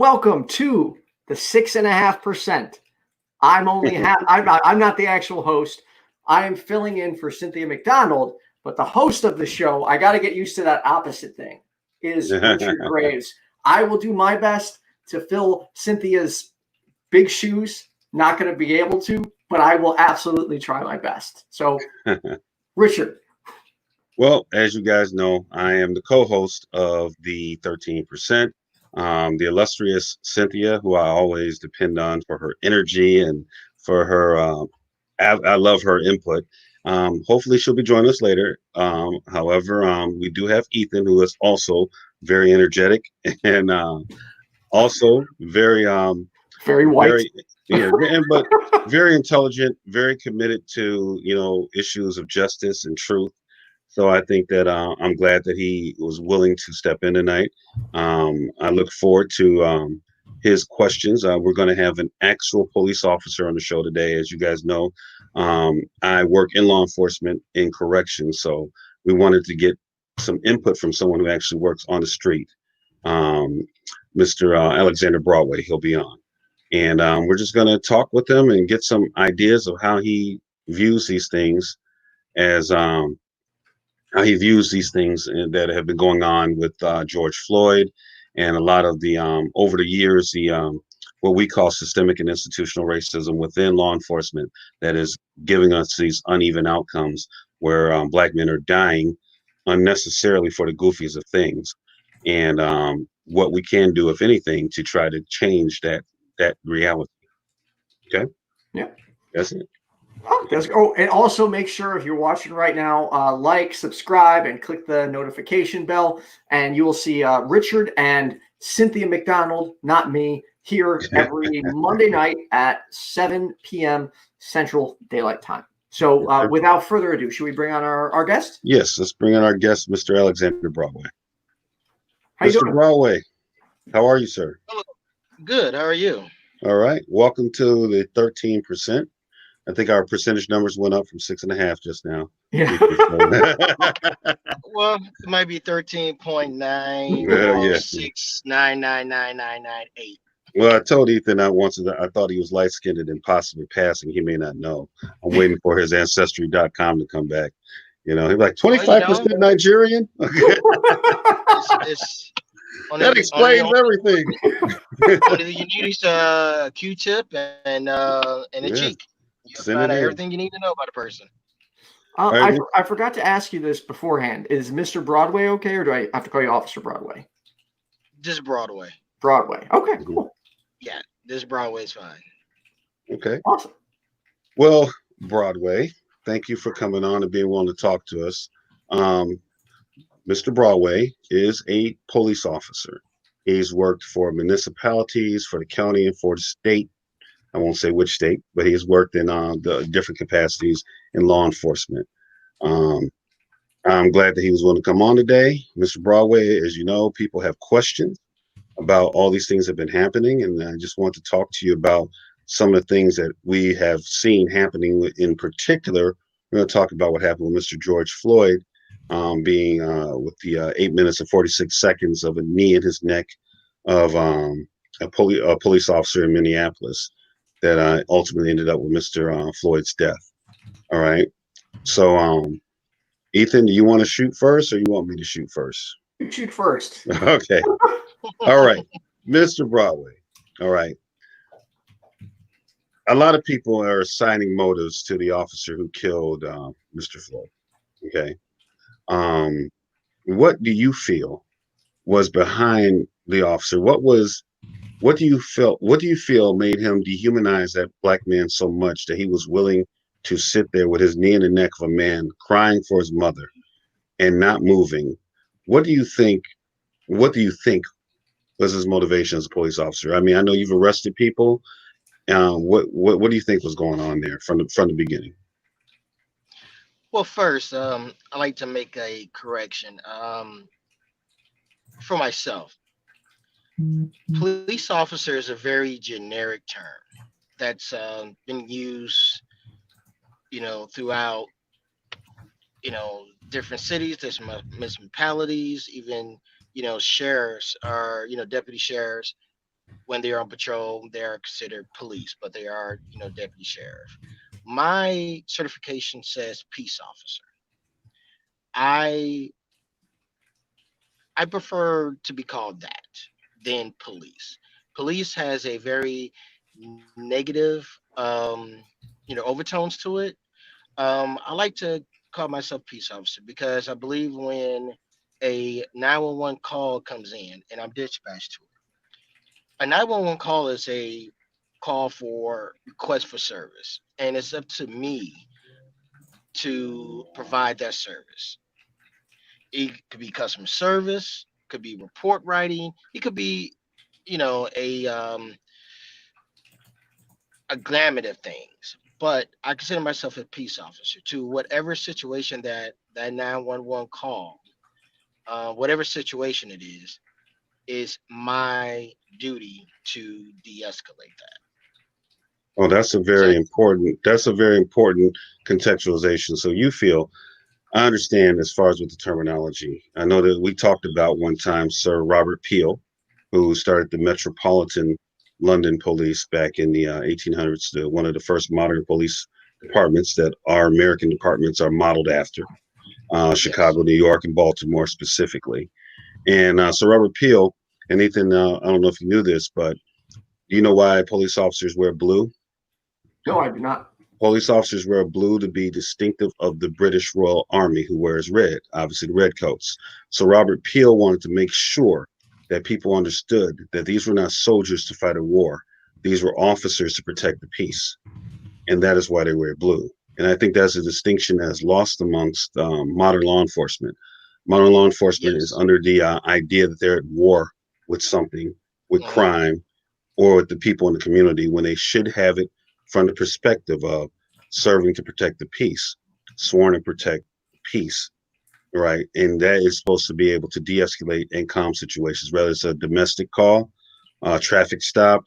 welcome to the 6.5%. I'm not the actual host. I am filling in for Cynthia McDonald, but the host of the show, I got to get used to that opposite thing, is Richard Graves. I will do my best to fill Cynthia's big shoes. Not going to be able to, but I will absolutely try my best. So, Richard. Well, as you guys know, I am the co-host of the 13%. The illustrious Cynthia, who I always depend on for her energy and for her, I love her input. Hopefully she'll be joining us later. However, we do have Ethan, who is also very energetic and also very white. But very intelligent, very committed to, issues of justice and truth. So I think that I'm glad that he was willing to step in tonight. I look forward to his questions. We're going to have an actual police officer on the show today. As you guys know, I work in law enforcement in corrections. So we wanted to get some input from someone who actually works on the street. Mr. Alexander Broadway, he'll be on. And we're just going to talk with him and get some ideas of how he views these things as how he views these things that have been going on with George Floyd and a lot of the over the years, the what we call systemic and institutional racism within law enforcement that is giving us these uneven outcomes where Black men are dying unnecessarily for the goofiest of things. And what we can do, if anything, to try to change that reality. Okay. Yeah. That's it. And also make sure if you're watching right now, like, subscribe, and click the notification bell, and you will see Richard and Cynthia McDonald, not me, here every Monday night at 7 p.m. Central Daylight Time. So without further ado, should we bring on our guest? Yes, let's bring on our guest, Mr. Alexander Broadway. How you doing? Mr. Broadway, how are you, sir? Hello. Good. How are you? All right. Welcome to the 13%. I think our percentage numbers went up from 6.5 just now. Yeah. Well, it might be 13.9 or 6999998. Well, I told Ethan I thought he was light-skinned and possibly passing. He may not know. I'm waiting for his ancestry.com to come back. He's like 25% Nigerian. That explains everything. Only you need is a Q-tip and a cheek. You find out everything you need to know about a person. I forgot to ask you this beforehand. Is Mr. Broadway okay, or do I have to call you Officer Broadway? Just Broadway. Broadway. Okay, cool. Yeah, this Broadway's fine. Okay. Awesome. Well, Broadway, thank you for coming on and being willing to talk to us. Mr. Broadway is a police officer. He's worked for municipalities, for the county, and for the state. I won't say which state, but he's worked in the different capacities in law enforcement. I'm glad that he was willing to come on today. Mr. Broadway, as you know, people have questions about all these things that have been happening, and I just want to talk to you about some of the things that we have seen happening. In particular, we're going to talk about what happened with Mr. George Floyd being with the 8 minutes and 46 seconds of a knee in his neck of a police officer in Minneapolis that ultimately ended up with Mr. Floyd's death. All right. So, Ethan, do you want to shoot first or you want me to shoot first? You shoot first. Okay. All right. Mr. Broadway. All right. A lot of people are assigning motives to the officer who killed Mr. Floyd. Okay. What do you feel was behind the officer? What do you feel made him dehumanize that Black man so much that he was willing to sit there with his knee in the neck of a man crying for his mother and not moving? What do you think was his motivation as a police officer? I mean, I know you've arrested people. What do you think was going on there from the beginning? Well, first, I like to make a correction. For myself, police officer is a very generic term that's been used, throughout, different cities, there's municipalities, even, sheriffs or, deputy sheriffs. when they're on patrol, they're considered police, but they are, deputy sheriff. My certification says peace officer. I I prefer to be called that than police. Police has a very negative, overtones to it. I like to call myself peace officer because I believe when a 911 call comes in and I'm dispatched to it, a 911 call is a call for request for service, and it's up to me to provide that service. It could be customer service, could be report writing, it could be, you know, a gamut of things. But I consider myself a peace officer to whatever situation that 911 call, whatever situation it is my duty to de-escalate that. Oh, So that's a very important contextualization. So you feel, I understand as far as with the terminology. I know that we talked about one time Sir Robert Peel, who started the Metropolitan London Police back in the 1800s, one of the first modern police departments that our American departments are modeled after, yes. Chicago, New York, and Baltimore specifically. And Sir Robert Peel, and Ethan, I don't know if you knew this, but do you know why police officers wear blue? No, I do not. Police officers wear blue to be distinctive of the British Royal Army, who wears red, obviously the redcoats. So Robert Peel wanted to make sure that people understood that these were not soldiers to fight a war. These were officers to protect the peace. And that is why they wear blue. And I think that's a distinction that is lost amongst modern law enforcement. Modern law enforcement is Yes. under the idea that they're at war with something, with Hmm. crime, or with the people in the community when they should have it from the perspective of serving to protect the peace, sworn to protect peace, right? And that is supposed to be able to de-escalate and calm situations, whether it's a domestic call, a traffic stop,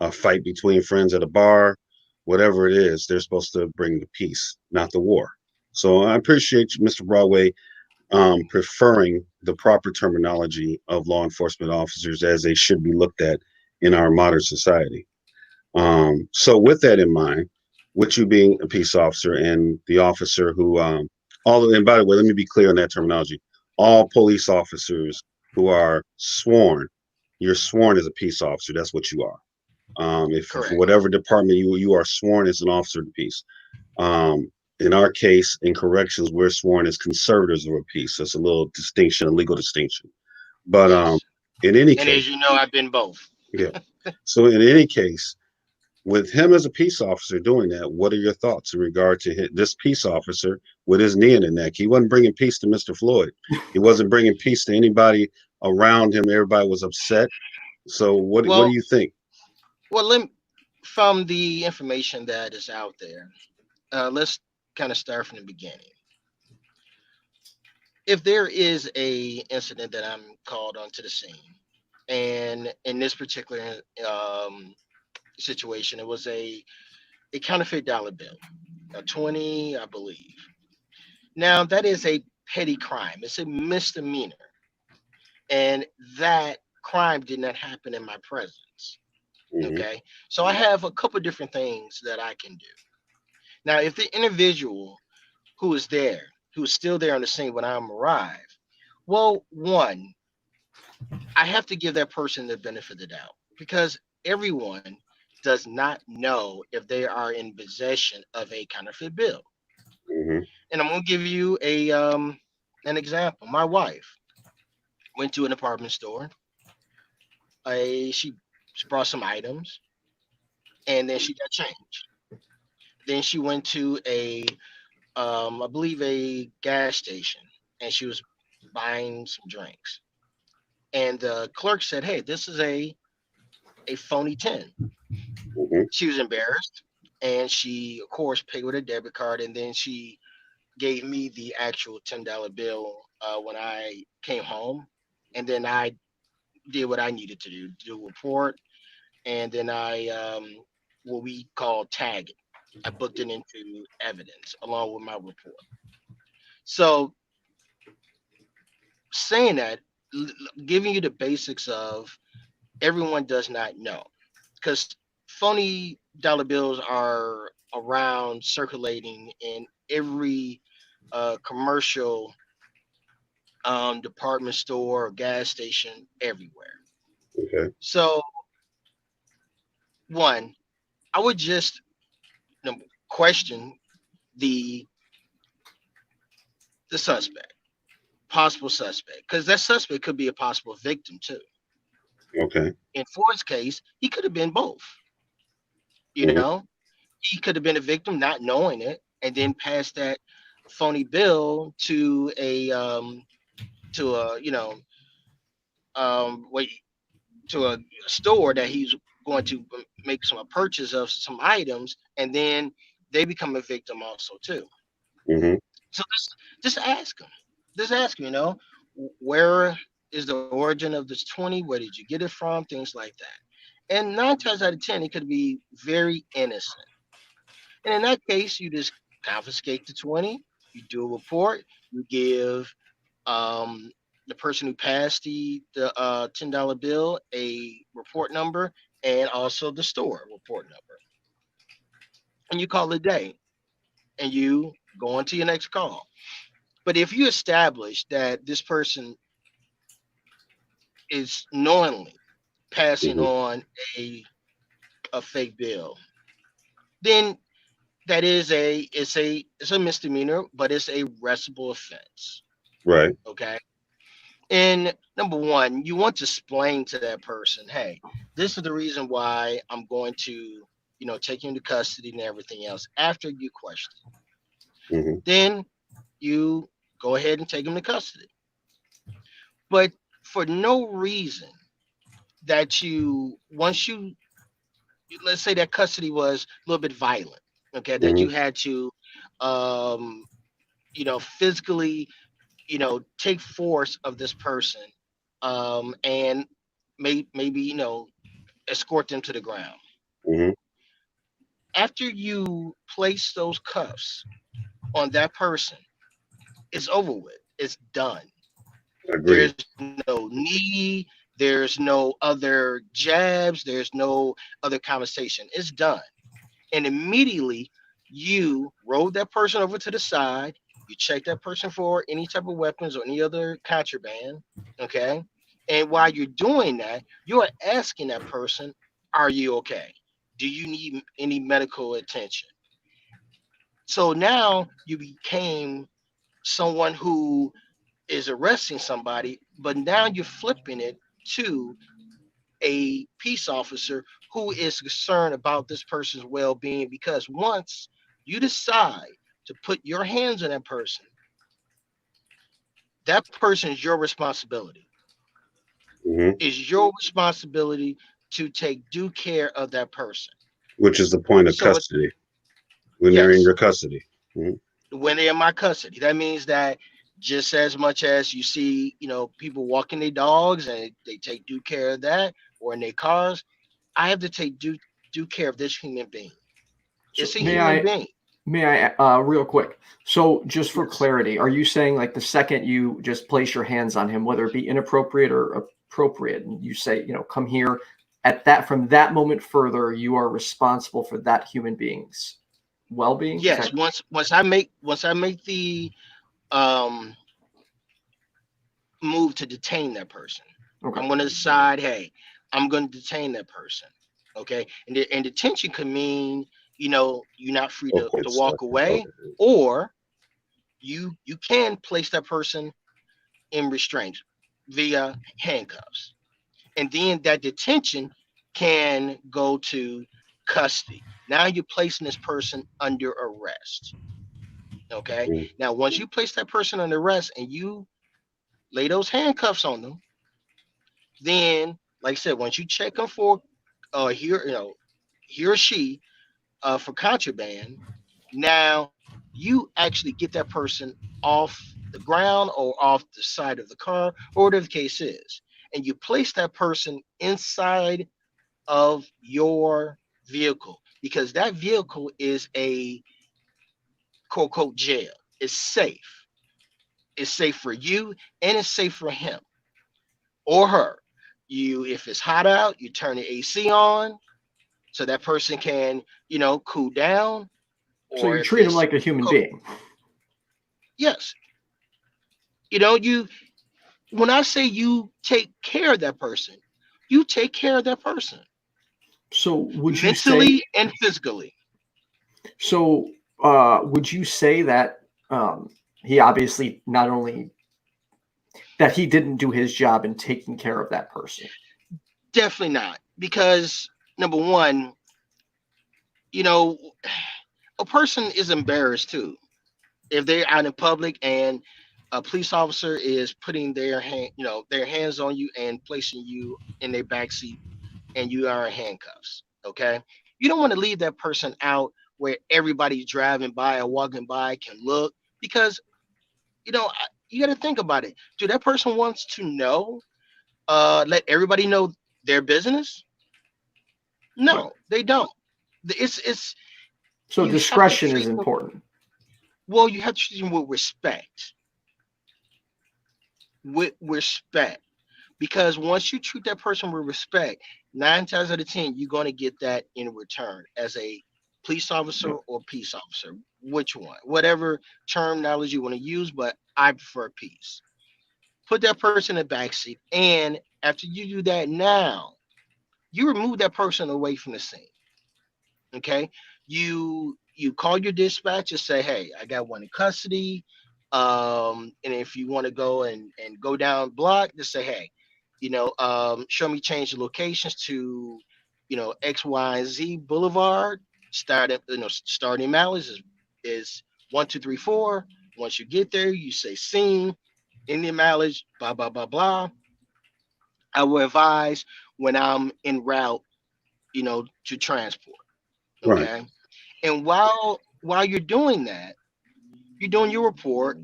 a fight between friends at a bar, whatever it is, they're supposed to bring the peace, not the war. So I appreciate you, Mr. Broadway, preferring the proper terminology of law enforcement officers as they should be looked at in our modern society. So with that in mind, with you being a peace officer and the officer who, and by the way, let me be clear on that terminology. All police officers who are sworn, you're sworn as a peace officer. That's what you are. If for Correct. whatever department you are sworn as an officer of the peace. In our case, in corrections, we're sworn as conservators of the peace. That's a little distinction, a legal distinction. But Yes. in any And case, as you know, I've been both. yeah. So in any case, with him as a peace officer doing that, what are your thoughts in regard to this peace officer with his knee in the neck? He wasn't bringing peace to Mr. Floyd. He wasn't bringing peace to anybody around him. Everybody was upset. So what do Well, you think? from the information that is out there, let's kind of start from the beginning. If there is a incident that I'm called onto the scene, and in this particular situation, it was a counterfeit dollar bill, a 20, I believe. Now that is a petty crime. It's a misdemeanor, and that crime did not happen in my presence. Hmm. Okay, so I have a couple different things that I can do. Now, if the individual who is there, who is still there on the scene when I'm arrived, well, one, I have to give that person the benefit of the doubt because everyone does not know if they are in possession of a counterfeit bill. Hmm. And I'm going to give you an example. My wife went to an apartment store. She brought some items, and then she got changed. Then she went to I believe a gas station, and she was buying some drinks. And the clerk said, "Hey, this is a phony 10." Hmm. She was embarrassed, and she of course paid with a debit card, and then she gave me the actual $10 bill when I came home, and then I did what I needed to do a report, and then I what we call tag it. I booked it into evidence along with my report. So saying that, giving you the basics of everyone does not know, because phony dollar bills are around circulating in every commercial department store or gas station everywhere. Okay. So one, I would just, you know, question the the suspect, possible suspect, because that suspect could be a possible victim too. Okay. In Ford's case, he could have been both. You Hmm. know, he could have been a victim not knowing it, and then passed that phony bill to a wait to a store that he's going to make some purchase of some items, and then they become a victim also too. Hmm. So just ask him. Just ask him. Where is the origin of this 20? Where did you get it from? Things like that. And 9 times out of 10, it could be very innocent. And in that case, you just confiscate the 20. You do a report. You give um, the person who passed the $10 bill a report number, and also the store report number, and you call it a day, and you go on to your next call. But if you establish that this person is knowingly passing Hmm. on a a fake bill, then that is a misdemeanor, but it's a arrestable offense. Right. Okay. And number one, you want to explain to that person, hey, this is the reason why I'm going to, take you into custody and everything else after you question. Hmm. Then you go ahead and take them to custody. But for no reason that once you, let's say that custody was a little bit violent, okay, that Hmm. you had to, um, physically, take force of this person, and maybe, escort them to the ground. Hmm. After you place those cuffs on that person, it's over with. It's done. Agreed. There's no knee, there's no other jabs, there's no other conversation. It's done. And immediately you roll that person over to the side. You check that person for any type of weapons or any other contraband. Okay. And while you're doing that, you're asking that person, are you okay? Do you need any medical attention? So now you became someone who is arresting somebody, but now you're flipping it to a peace officer who is concerned about this person's well-being, because once you decide to put your hands on that person is your responsibility. Hmm. Is your responsibility to take due care of that person. Which is the point of So custody when they're in yes, your custody. Hmm. when they're in my custody, that means that just as much as you see, people walking their dogs and they take due care of that, or in their cars, I have to take due care of this human being. So It's a may human I being. may I real quick. So just for Yes. clarity, are you saying like the second you just place your hands on him, whether it be inappropriate or appropriate, and you say, come here, at that from that moment further, you are responsible for that human being's well-being? Is Yes. that Once I make the um move to detain that person, okay? I'm going to decide, hey, I'm going to detain that person. Okay. And detention could mean, you're not free Oh, to quit stuff. walk away, Okay. or you can place that person in restraint via handcuffs. And then that detention can go to custody. Now you're placing this person under arrest. Okay. Mm. Now, once you place that person under arrest and you lay those handcuffs on them, then, like I said, once you check them for he or she for contraband, now you actually get that person off the ground or off the side of the car, or whatever the case is, and you place that person inside of your vehicle, because that vehicle is a quote unquote jail. It's safe. It's safe for you, and it's safe for him or her. if it's hot out, you turn the AC on so that person can, cool down. So Or you if treat him it's like a human cold, being. yes, when I say you take care of that person, you take care of that person So would you say? mentally and physically. So would you say that he obviously not only that he didn't do his job in taking care of that person? Definitely not, because number one, you know, a person is embarrassed too if they're out in public and a police officer is putting their hands on you and placing you in their backseat and you are in handcuffs. Okay, you don't want to leave that person out where everybody driving by or walking by can look, because you got to think about it. Do that person wants to let everybody know their business? Right. No, they don't. It's So You have to discretion is treat them. important. Well, you have to treat them with respect. With respect. Because once you treat that person with respect, 9 times out of 10, you're going to get that in return as a police officer or peace officer. Which one? Whatever terminology you want to use, but I prefer peace. Put that person in the backseat. And after you do that, now you remove that person away from the scene. Okay. You call your dispatch and say, hey, I got one in custody. And if you want to go and go down block, just say, hey, show me change the locations to, XYZ Boulevard. Starting mileage is 1234. Once you get there, you say scene, Indian mileage, blah, blah, blah, blah. I will advise when I'm en route, to transport. Right. Okay. And while you're doing that, you're doing your report.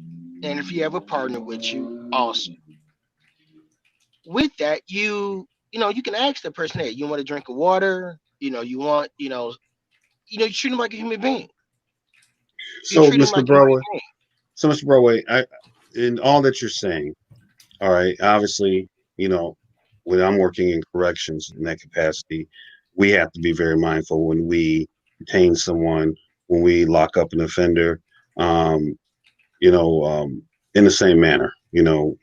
And if you have a partner with you, awesome. With that, you can ask the person, hey, you want a drink of water? You treat them like a human being. You So, treat them Mr. like a human Broadway, being. in all that you're saying, all right, obviously, when I'm working in corrections in that capacity, we have to be very mindful when we detain someone, when we lock up an offender, um, in the same manner,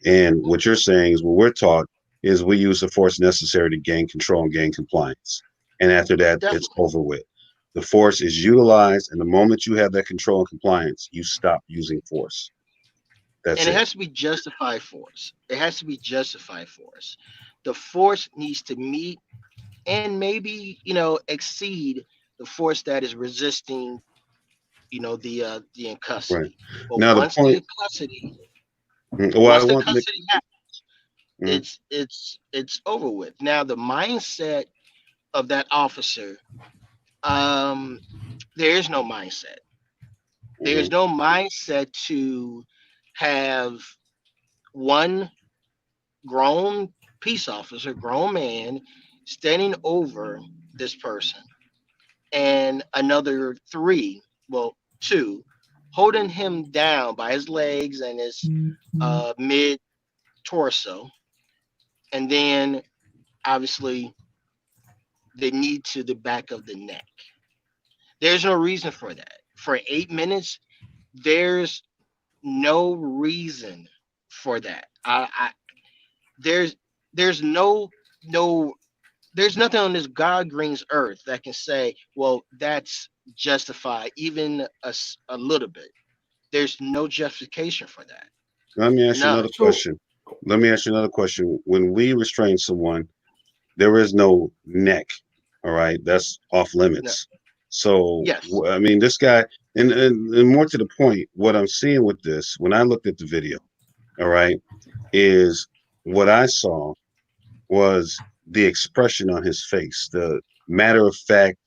and what you're saying is what we're taught is we use the force necessary to gain control and gain compliance. And after that, it's Definitely. over with. The force is utilized, and the moment you have that control and compliance, you stop using force. That's And it it. has to be justified force. It has to be justified force. The force needs to meet and maybe, exceed the force that is resisting, the in Right. custody. But Now, the point, well, I once the want to make, custody happens, mm, it's over with. Now the mindset of that officer, um, there is no mindset. There's mhm, no mindset to have one grown peace officer, grown man, standing over this person, and another three, well, two, holding him down by his legs and his mid torso, and then obviously the knee to the back of the neck. There's no reason for that. For 8 minutes, there's no reason for that. There's there's no there's nothing on this God green's earth that can say, well, that's justified even a little bit. There's no justification for that. let me ask you None. another So question. Let me ask you another question. When we restrain someone, there is no neck. All right, that's off No. limits. So, Yes. I mean, this guy, and more to the point, what I'm seeing with this, when I looked at the video, all right, is what I saw was the expression on his face, the matter of fact,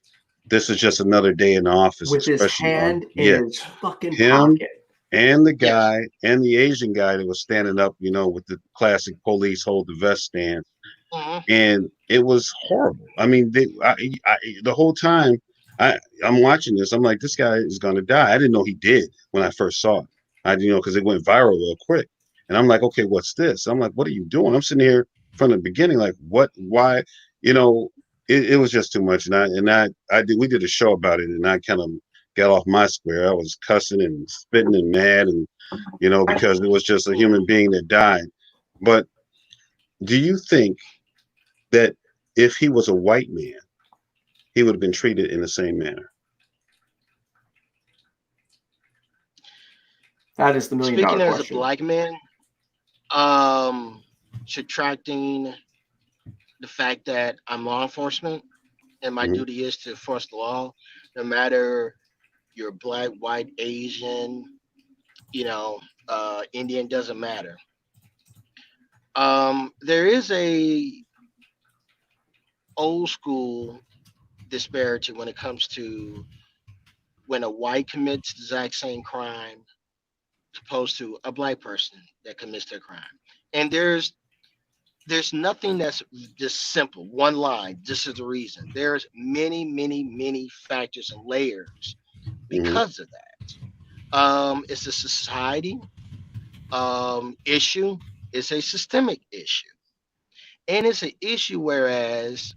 this is just another day in the office with his expression on, hand yeah, in his fucking him pocket. and the Yes. guy and the Asian guy that was standing up, with the classic police hold the vest stance. Hmm. And it was horrible. I mean, the whole time I'm watching this, I'm like, this guy is going to die. I didn't know he did when I first saw it. Because it went viral real quick. And I'm like, okay, what's this? I'm like, what are you doing? I'm sitting here from the beginning, like why, you know, it was just too much. We did a show about it, and I kind of got off my square. I was cussing and spitting and mad, and you know, because it was just a human being that died. But do you think that if he was a white man, he would have been treated in the same manner? That is the million-dollar Speaking as a question. black man, subtracting the fact that I'm law enforcement and my duty is to enforce the law, no matter you're black, white, Asian, you know, Indian, doesn't matter. There is a old school disparity when it comes to when a white commits the exact same crime opposed to a black person that commits their crime. And there's nothing that's just simple, one line, this is the reason. There's many factors and layers because of that. It's a society issue, it's a systemic issue. And it's an issue whereas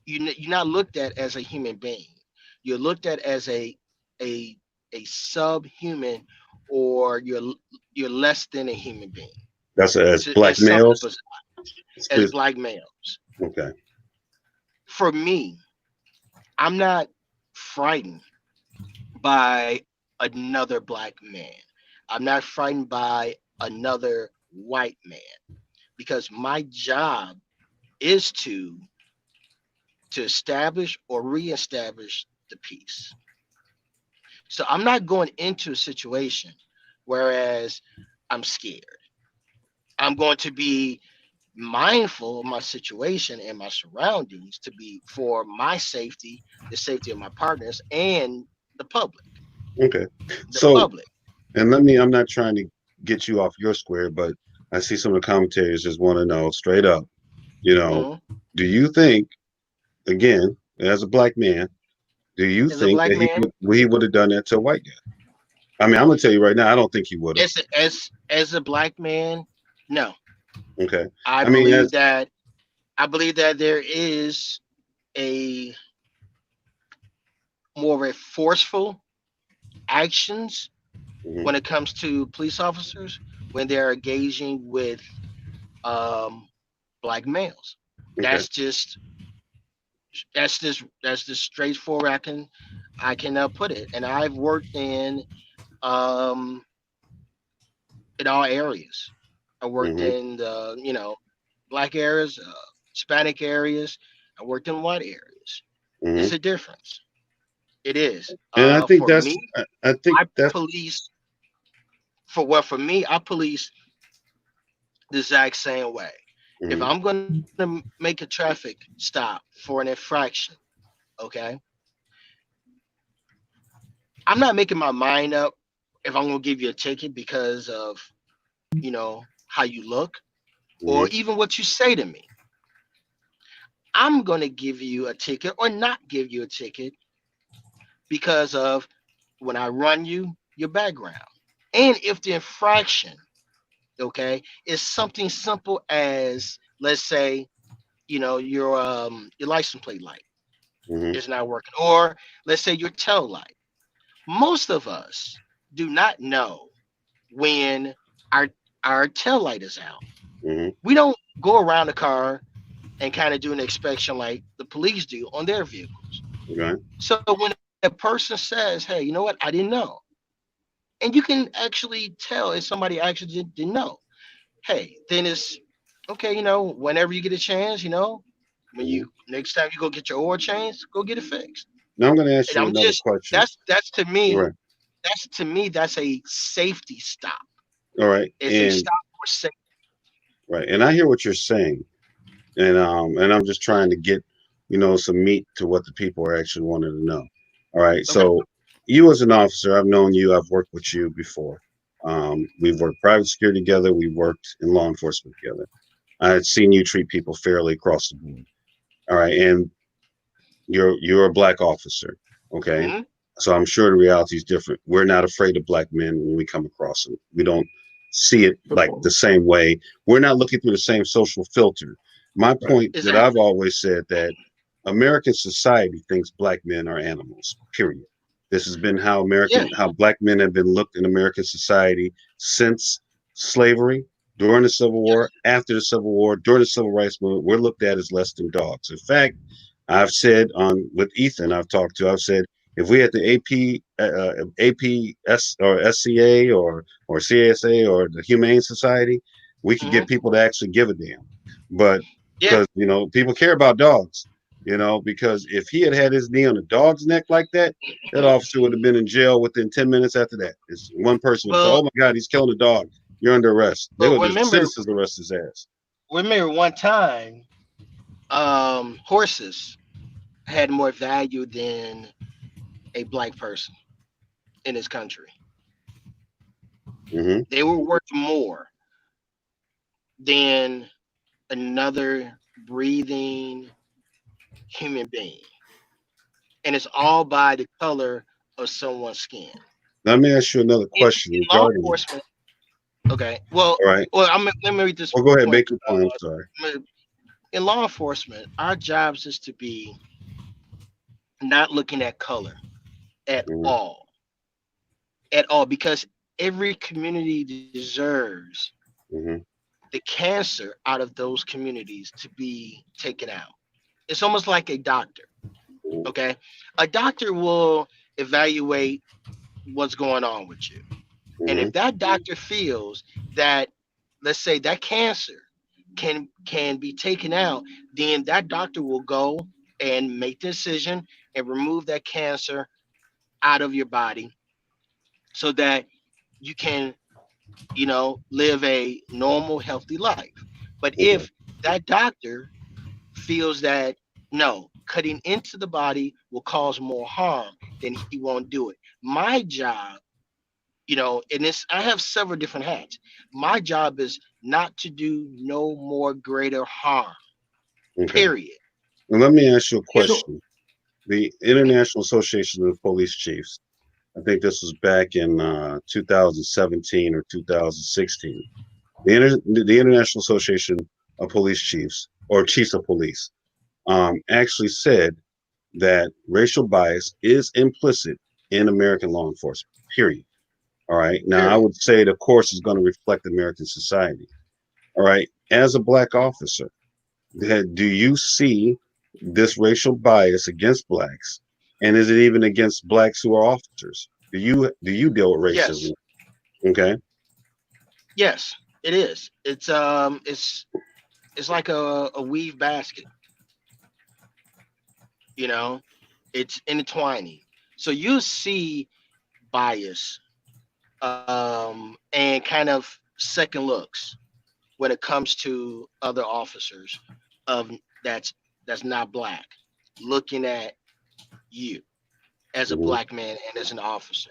you're not looked at as a human being. You're looked at as a subhuman, or you're less than a human being. That's as black As some males. of us, as black males. Okay. For me, I'm not frightened by another black man. I'm not frightened by another white man, because my job is to establish or reestablish the peace. So I'm not going into a situation whereas I'm scared. I'm going to be mindful of my situation and my surroundings to be for my safety, the safety of my partners, and the public. Okay. The So, public. and I'm not trying to get you off your square, but I see some of the commentators just want to know straight up, you know, do you think, again, as a black man, do you As a think black that man, he would have done that to a white guy? I mean, I'm gonna tell you right now, I don't think he would have. as a black man, no. Okay. I I mean, believe that there is a more of a forceful actions when it comes to police officers when they're engaging with black males. okay. That's just straightforward. I can put it. And I've worked um in all areas. I worked in the black areas, Hispanic areas. I worked in white areas. It's a difference. It is. And I think For me, I that's police for me, I police the exact same way. If I'm going to make a traffic stop for an infraction, okay, I'm not making my mind up if I'm going to give you a ticket because of how you look or even what you say to me. I'm going to give you a ticket or not give you a ticket because of when I run your background. And if the infraction, okay, is something simple as, let's say, your license plate light is not working, or let's say your tail light. Most of us do not know when our tail light is out. We don't go around the car and kind of do an inspection like the police do on their vehicles. Okay. So when a person says, "Hey, you know what? I didn't know," and you can actually tell if somebody actually didn't know, hey, then it's okay. Whenever you get a chance, when you next time you go get your oil change, go get it fixed. Now I'm going to ask And you I'm another just question. that's to me, Right. that's a safety stop. All right. It's a stop for safety. Right. And I hear what you're saying. And I'm just trying to get, some meat to what the people are actually wanting to know. All right. Okay. So you as an officer, I've known you, I've worked with you before. We've worked private security together, we've worked in law enforcement together. I've seen you treat people fairly across the board. All right. And you're a black officer. Okay. So I'm sure the reality is different. We're not afraid of black men when we come across them. We don't see it like the same way. We're not looking through the same social filter. My point that I've always said that American society thinks black men are animals, period. This has been how black men have been looked in American society since slavery, during the Civil War, after the Civil War, during the Civil Rights Movement. We're looked at as less than dogs. In fact, I've said with Ethan, I've said if we had the APS or SCA or CSA or the Humane Society, we could get people to actually give a damn. But because people care about dogs, because if he had his knee on a dog's neck like that, that officer would have been in jail within 10 minutes after that. It's one person would say, "Oh my God, he's killing a dog. You're under arrest." They would just citizens arrest his ass. Remember one time, horses had more value than a black person in this country. Mm-hmm. They were worth more than another breathing human being. And it's all by the color of someone's skin. Let me ask you another question in law regarding enforcement. Okay. Well, all right. Well, let me read this. Well, go ahead, make your point. I'm sorry. In law enforcement, our jobs is to be not looking at color at all. At all, because every community deserves the cancer out of those communities to be taken out. It's almost like a doctor. Okay. A doctor will evaluate what's going on with you. And if that doctor feels that, let's say, that cancer can be taken out, then that doctor will go and make the decision and remove that cancer out of your body so that you can, live a normal, healthy life. But if that doctor feels that no, cutting into the body will cause more harm, then he won't do it. My job, and I have several different hats. My job is not to do no more greater harm. Period. And let me ask you a question. The International Association of Police Chiefs, I think this was back in 2017 or 2016. The International Association of Police Chiefs, or Chiefs of Police, actually said that racial bias is implicit in American law enforcement, period. All right. Now, I would say the course is going to reflect American society. All right. As a black officer, do you see this racial bias against blacks? And is it even against blacks who are officers? Do you deal with racism? Yes. Okay. Yes, it is. It's like a weave basket. It's intertwining. So you see bias and kind of second looks when it comes to other officers that's not black looking at you as a black man and as an officer.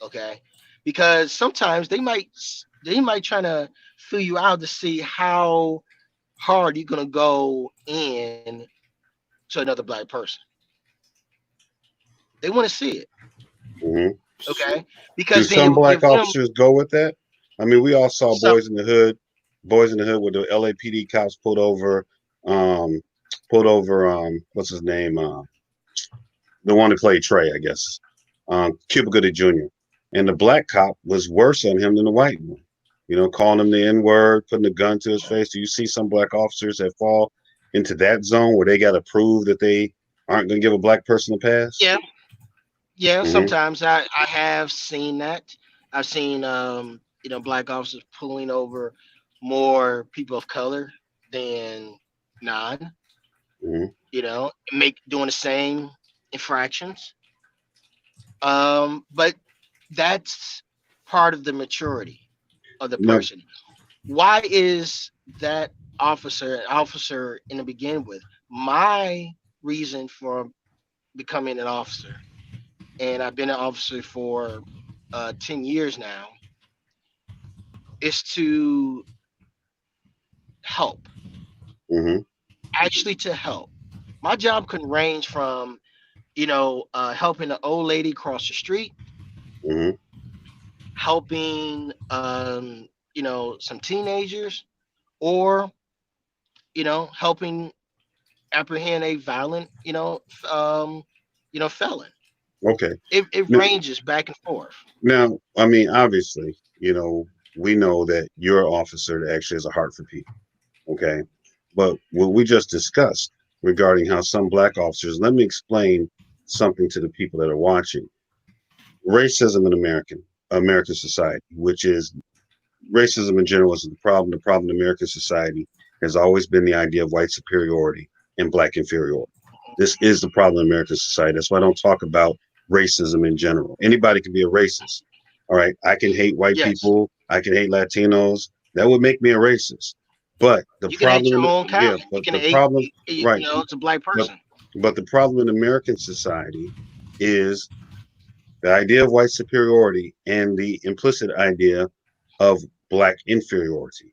Okay, because sometimes they might try to fill you out to see how hard you're gonna go in to another black person. They want to see it. Okay, because do some black officers go with that? I mean, we all saw Boys in the Hood with the LAPD cops pulled over what's his name? The one who played Trey, I guess. Cuba Gooding Jr. And the black cop was worse on him than the white one. Calling him the N-word, putting a gun to his face. Do you see some black officers that fall into that zone where they got to prove that they aren't going to give a black person a pass? Yeah. Sometimes I have seen that. I've seen black officers pulling over more people of color than non. Doing the same infractions. But that's part of the maturity of the person. Why is that officer in the begin with? My reason for becoming an officer, and I've been an officer for 10 years now, is to help. Actually to help. My job can range from helping an old lady cross the street helping some teenagers, or helping apprehend a violent felon. Okay. It Now, ranges back and forth. now, I mean, obviously, we know that you're an officer that actually has a heart for people. Okay. But what we just discussed regarding how some black officers, let me explain something to the people that are watching. Racism in American society, which is racism in general, is the problem. The problem in American society has always been the idea of white superiority and black inferiority. This is the problem in American society. That's why I don't talk about racism in general. Anybody can be a racist. All right. I can hate white Yes, people. I can hate Latinos. That would make me a racist. But the you can hate your problem, own yeah, kind. You but can the hate, problem, right. it's a black But person. but the problem in American society is the idea of white superiority and the implicit idea of black inferiority.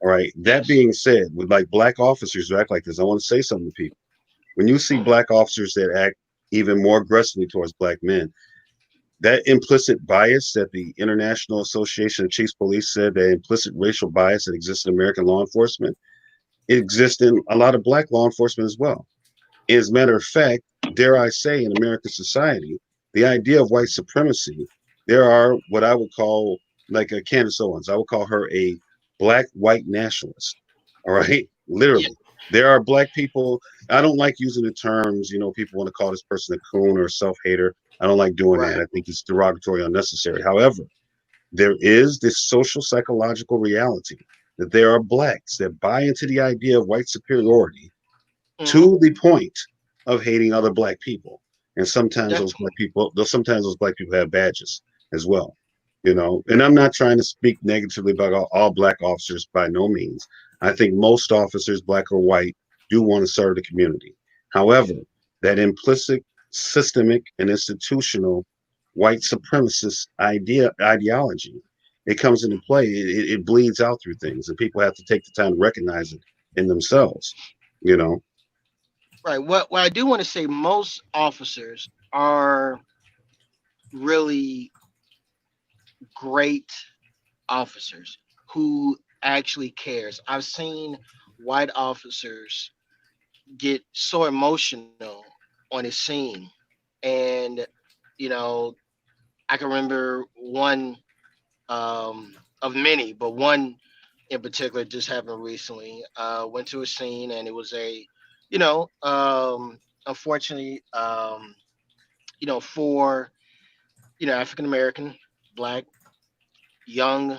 All right. That Yes. being said, with like black officers who act like this, I want to say something to people. When you see Hmm. black officers that act even more aggressively towards black men, that implicit bias that the International Association of Chiefs of Police said, that implicit racial bias that exists in American law enforcement, it exists in a lot of black law enforcement as well. As a matter of fact, dare I say, in American society, the idea of white supremacy, there are what I would call like a Candace Owens. I would call her a black white nationalist. All right, Yeah. literally, there are black people. I don't like using the terms. People want to call this person a coon or a self hater. I don't like doing that. Right. I think it's derogatory, unnecessary. However, there is this social psychological reality that there are blacks that buy into the idea of white superiority Hmm. to the point of hating other black people. And sometimes Definitely. sometimes those black people have badges as well. And I'm not trying to speak negatively about all black officers by no means. I think most officers, black or white, do want to serve the community. However, that implicit, systemic, and institutional white supremacist ideology, it comes into play. It bleeds out through things, and people have to take the time to recognize it in themselves. You know, Right. What I do want to say, most officers are really great officers who actually cares. I've seen white officers get so emotional on a scene, and you know, I can remember one of many, but one in particular just happened recently. Went to a scene, and it was you know, um, unfortunately, for African American, black, young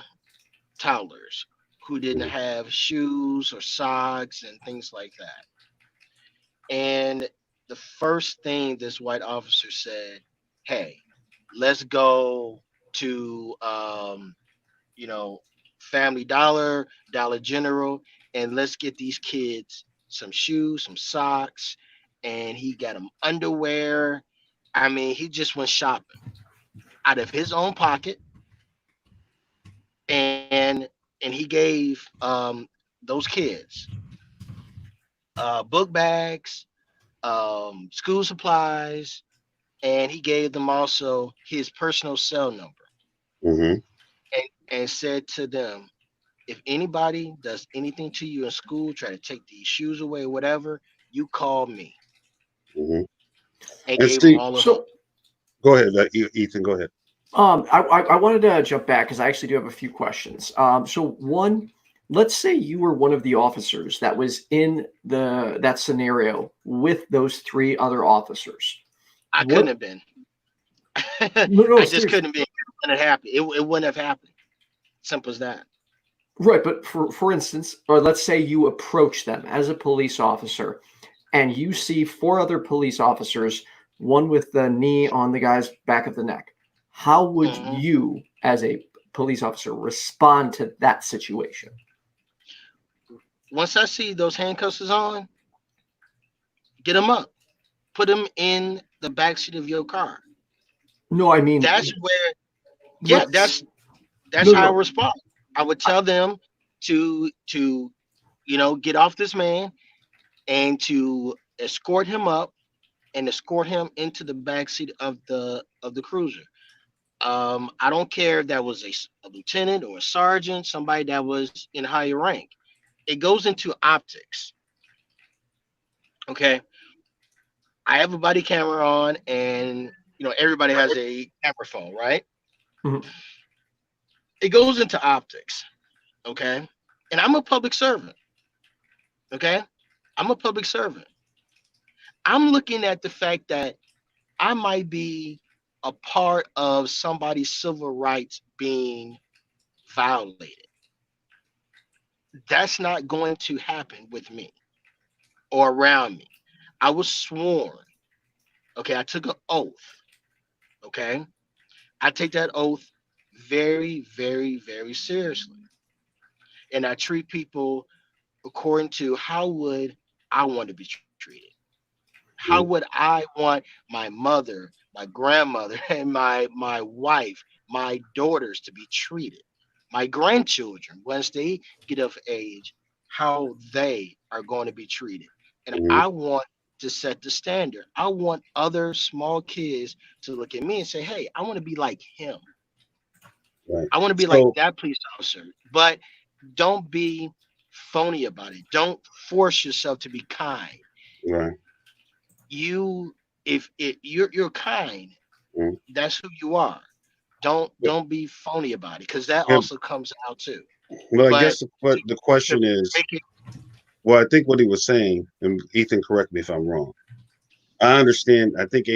toddlers who didn't mhm, have shoes or socks and things like that. And the first thing this white officer said, "Hey, let's go to you know, Family Dollar, Dollar General, and let's get these kids some shoes, some socks." And he got them underwear. I mean, he just went shopping out of his own pocket, and he gave those kids book bags, school supplies, and he gave them also his personal cell number, mhm, and said to them, if anybody does anything to you in school, try to take these shoes away, whatever, you call me. mhm. And And gave them see, all of. So go ahead, Ethan. Go ahead. I wanted to jump back because I actually do have a few questions. So one, let's say you were one of the officers that was in that scenario with those three other officers. I couldn't What? have been. No, no, I just seriously. couldn't be. It wouldn't have happened. It wouldn't have happened. Simple as that. Right, but for instance, or let's say you approach them as a police officer and you see four other police officers, one with the knee on the guy's back of the neck. How would Hmm. you, as a police officer, respond to that situation? Once I see those handcuffs is on, get them up. Put them in the backseat of your car. No, I That's mean, where. Yeah, let's that's no, how I no. respond. I would tell them to get off this man and to escort him up and escort him into the backseat of the cruiser. I don't care if that was a lieutenant or a sergeant, somebody that was in higher rank. It goes into optics. Okay. I have a body camera on, and everybody has a camera phone, right? Mhm. It goes into optics. Okay. And I'm a public servant. Okay. I'm a public servant. I'm looking at the fact that I might be a part of somebody's civil rights being violated. That's not going to happen with me or around me. I was sworn. Okay. I took an oath. Okay. I take that oath very, very, very seriously. And I treat people according to how would I want to be treated. How would I want my mother, my grandmother, and my wife, my daughters to be treated? My grandchildren, once they get of age, how they are going to be treated. And Mhm. I want to set the standard. I want other small kids to look at me and say, hey, I want to be like him. Right. I want to be like So, that police officer. But don't be phony about it. Don't force yourself to be kind. right. You if you're kind, Mhm. that's who you are. don't But, don't be phony about it, because that yeah, also comes out too. well, I But guess to, what the to question is, make it, well, I think what he was saying, and Ethan, correct me if I'm wrong. I understand. I think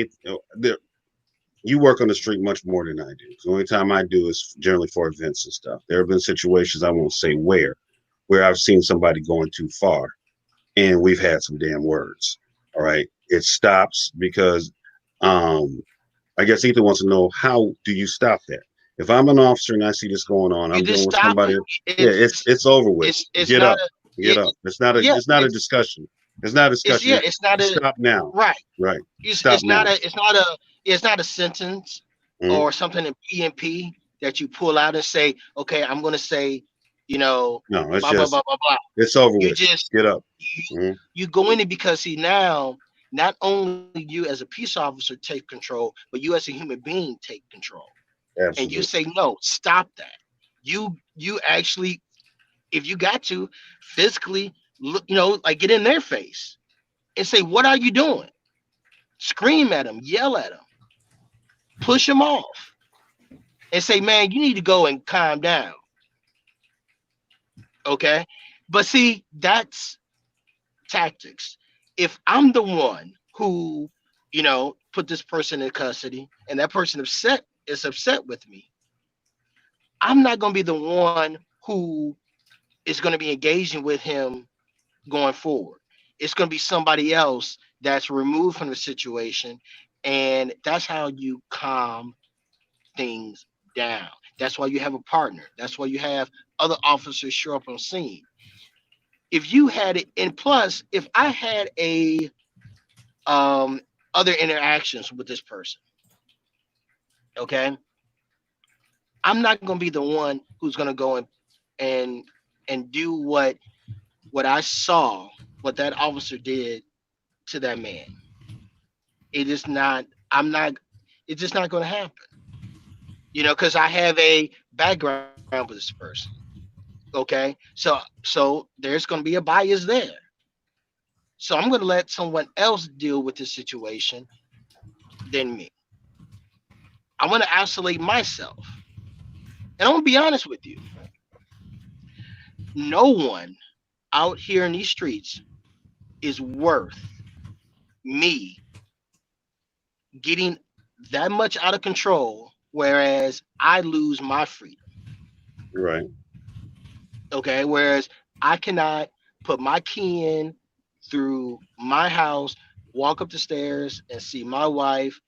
you work on the street much more than I do. The only time I do is generally for events and stuff. There have been situations, I won't say where I've seen somebody going too far, and we've had some damn words. All right, it stops because um, I guess Ethan wants to know, how do you stop that? If I'm an officer and I see this going on, you I'm just dealing with stop somebody. it. Yeah, it's it's over with. it's Get not up, a, get yeah, up. It's not a yeah, discussion. It's not a discussion. it's not a, Stop now. right. Right. it's, Stop it's not now. a it's not a it's not a sentence Mhm. or something in PMP that you pull out and say, okay, I'm going to say, you know No, it's blah blah blah just blah blah. it's over You with. just Get up. you, Mhm. you go in it because, see, now not only you as a peace officer take control, but you as a human being take control, and you Absolutely. say, no, stop that. You actually, if you got to, physically look, like, get in their face and say, what are you doing? Scream at them, yell at them, push them off, and say, man, you need to go and calm down. Okay. But see, that's tactics. If I'm the one who, put this person in custody, and that person is upset with me, I'm not going to be the one who is going to be engaging with him going forward. It's going to be somebody else that's removed from the situation. And that's how you calm things down. That's why you have a partner. That's why you have other officers show up on scene. If you had it, and plus, if I had a um other interactions with this person, okay, I'm not going to be the one who's going to go and and do what I saw, what that officer did to that man. It is not. I'm not. It's just not going to happen. Because I have a background with this person. Okay, so there's going to be a bias there. So I'm going to let someone else deal with the situation than me. I want to isolate myself, and I'm going to be honest with you. No one out here in these streets is worth me getting that much out of control, whereas I lose my freedom. Right. Okay. Whereas I cannot put my key in through my house, walk up the stairs and see my wife,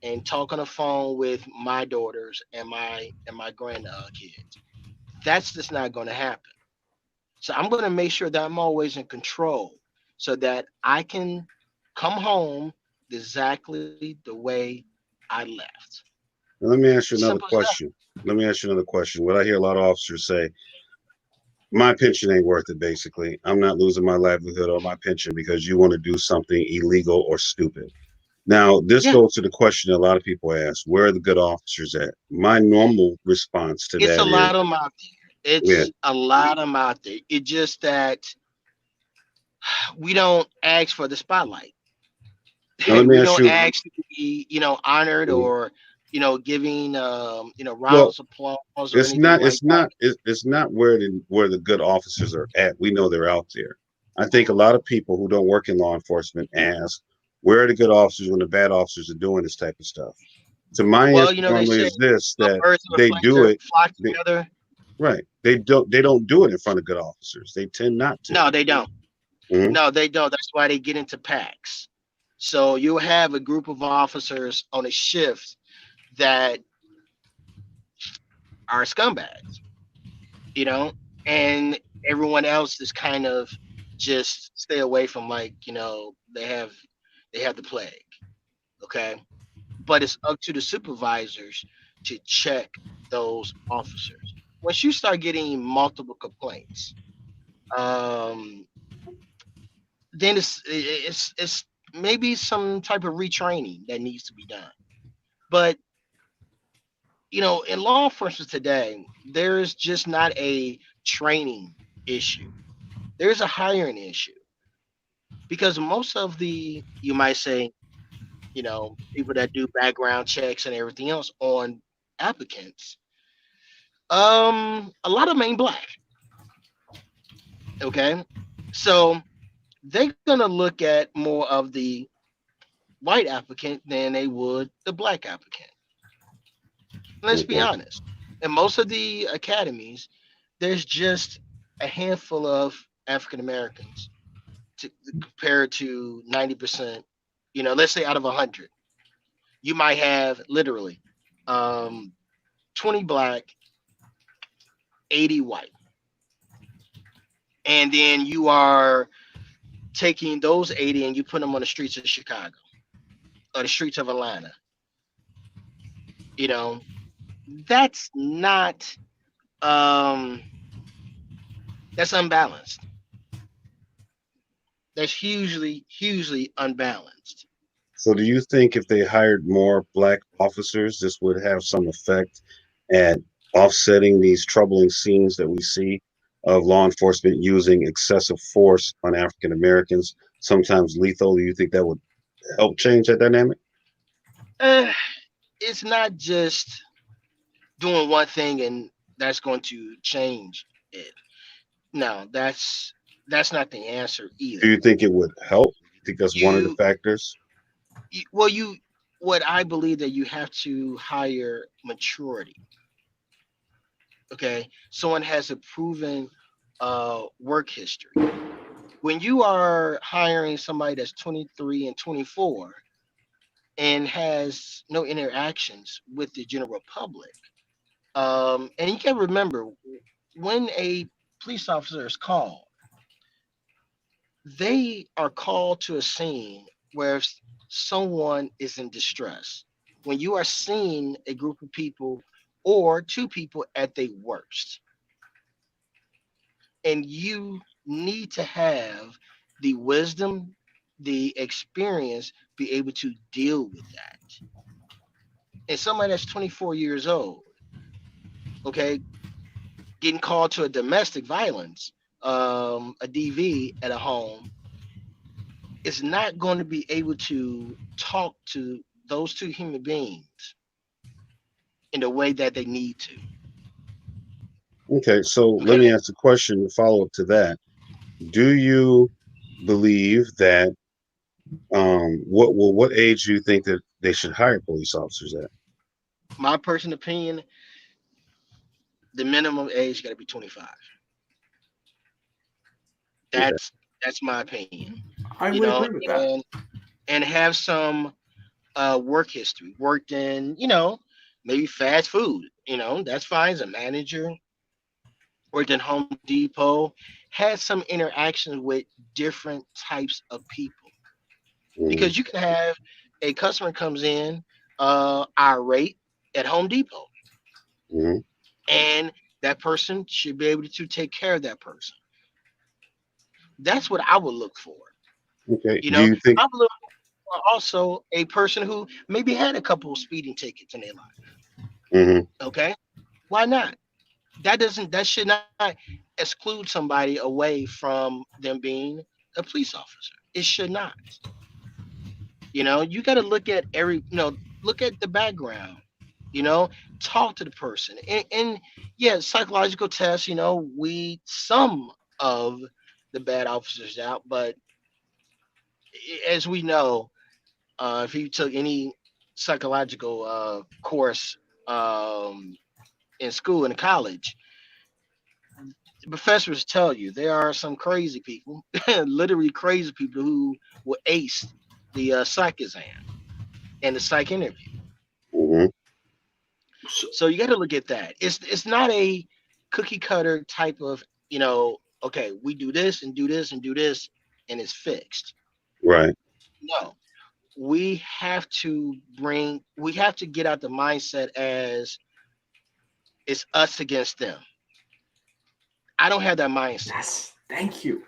and talk on the phone with my daughters and my grand kids. That's just not going to happen. So I'm going to make sure that I'm always in control, so that I can come home exactly the way I left. Now, let me ask you another Simple as that. question. Let me ask you another question. What I hear a lot of officers say, my pension ain't worth it, basically. I'm not losing my livelihood or my pension because you want to do something illegal or stupid. Now, this Yeah, goes to the question a lot of people ask: where are the good officers at? My normal response to it's a that is, lot of them out there. yeah. It's a lot of them out there. It's just that we don't ask for the spotlight. Now, let me We ask don't you. ask to be, honored Mhm. or, giving, Well, rounds of applause or anything like that. it's not where the good officers are at. We know they're out there. I think a lot of people who don't work in law enforcement ask, where are the good officers when the bad officers are doing this type of stuff? So my Well, answer they normally say is this: that birds of a they do it. flock They, together. right? They don't do it in front of good officers. They tend not to. No, they don't. Mhm. No, they don't. That's why they get into packs. So you have a group of officers on a shift that are scumbags, you know, and everyone else is kind of just stay away from, like, they have the plague. Okay. But it's up to the supervisors to check those officers. Once you start getting multiple complaints, um, then it's maybe some type of retraining that needs to be done. But in law enforcement today, there is just not a training issue. There's a hiring issue because most of the, you might say, people that do background checks and everything else on applicants, a lot of them ain't black. Okay, so they're gonna look at more of the white applicant than they would the black applicant. Let's be Okay. honest. In most of the academies, there's just a handful of African Americans to compare to 90%. Let's say out of 100, you might have literally um, 20 black, 80 white. And then you are taking those 80 and you put them on the streets of Chicago or the streets of Atlanta. You know, that's not, um, that's unbalanced. That's hugely unbalanced. So, do you think if they hired more black officers, this would have some effect at offsetting these troubling scenes that we see of law enforcement using excessive force on African Americans, sometimes lethal? Do you think that would help change that dynamic? Uh, it's not just doing one thing and that's going to change it. No, that's not the answer Do either. you think it would help? You think that's one of the You, factors? well, what I believe that you have to hire maturity. Okay, someone has a proven work history. When you are hiring somebody that's 23 and 24 and has no interactions with the general public, and you can remember when a police officer is called, they are called to a scene where someone is in distress. When you are seeing a group of people or two people at their worst, and you need to have the wisdom, the experience, be able to deal with that. And somebody that's 24 years old, okay, getting called to a domestic violence, a DV at a home, is not going to be able to talk to those two human beings in the way that they need to. Okay, so let me Okay. ask a question, follow up to that. Do you believe that what age do you think that they should hire police officers at? My personal opinion, the minimum age got to be 25. Okay. That's my opinion. I You would know, agree with that. and have some work history. Worked in, maybe fast food. That's fine as a manager. Worked in Home Depot. Had some interactions with different types of people Mhm, because you can have a customer comes in irate at Home Depot, mhm. and that person should be able to take care of that person. That's what I would look for. Okay. You Do know, you think? I would look are also a person who maybe had a couple of speeding tickets in their life. Okay, why not? That should not exclude somebody away from them being a police officer. It should not. You got to look at look at the background. You know, talk to the person, and yeah, psychological tests. Weed some of the bad officers out, but as we know, if you took any psychological course um, in school and college, the professors tell you there are some crazy people, literally crazy people who will ace the psych exam and the psych interview. Hmm. So you got to look at that. It's not a cookie cutter type of okay, we do this and do this and do this and it's fixed. Right. No, we have to get out the mindset as it's us against them. I don't have that mindset. Yes, thank you.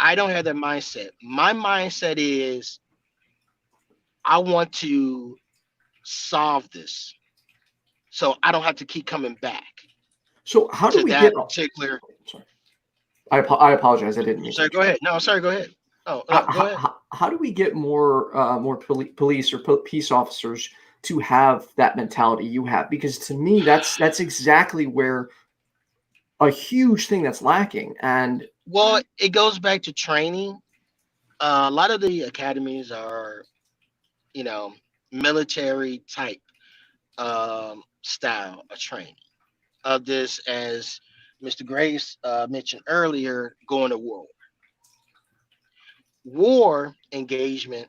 I don't have that mindset. My mindset is I want to solve this so I don't have to keep coming back So how do to we get? that particular. Sorry, I apologize. I didn't mean to Sorry, go interrupt. ahead. No, sorry, go ahead. Oh, no, go ahead. How do we get more police or peace officers to have that mentality you have? Because to me, that's exactly where a huge thing that's lacking. And Well, it goes back to training. A lot of the academies are, you know, military type style of training. Of this, as Mr. Grace mentioned earlier, going to war. War engagement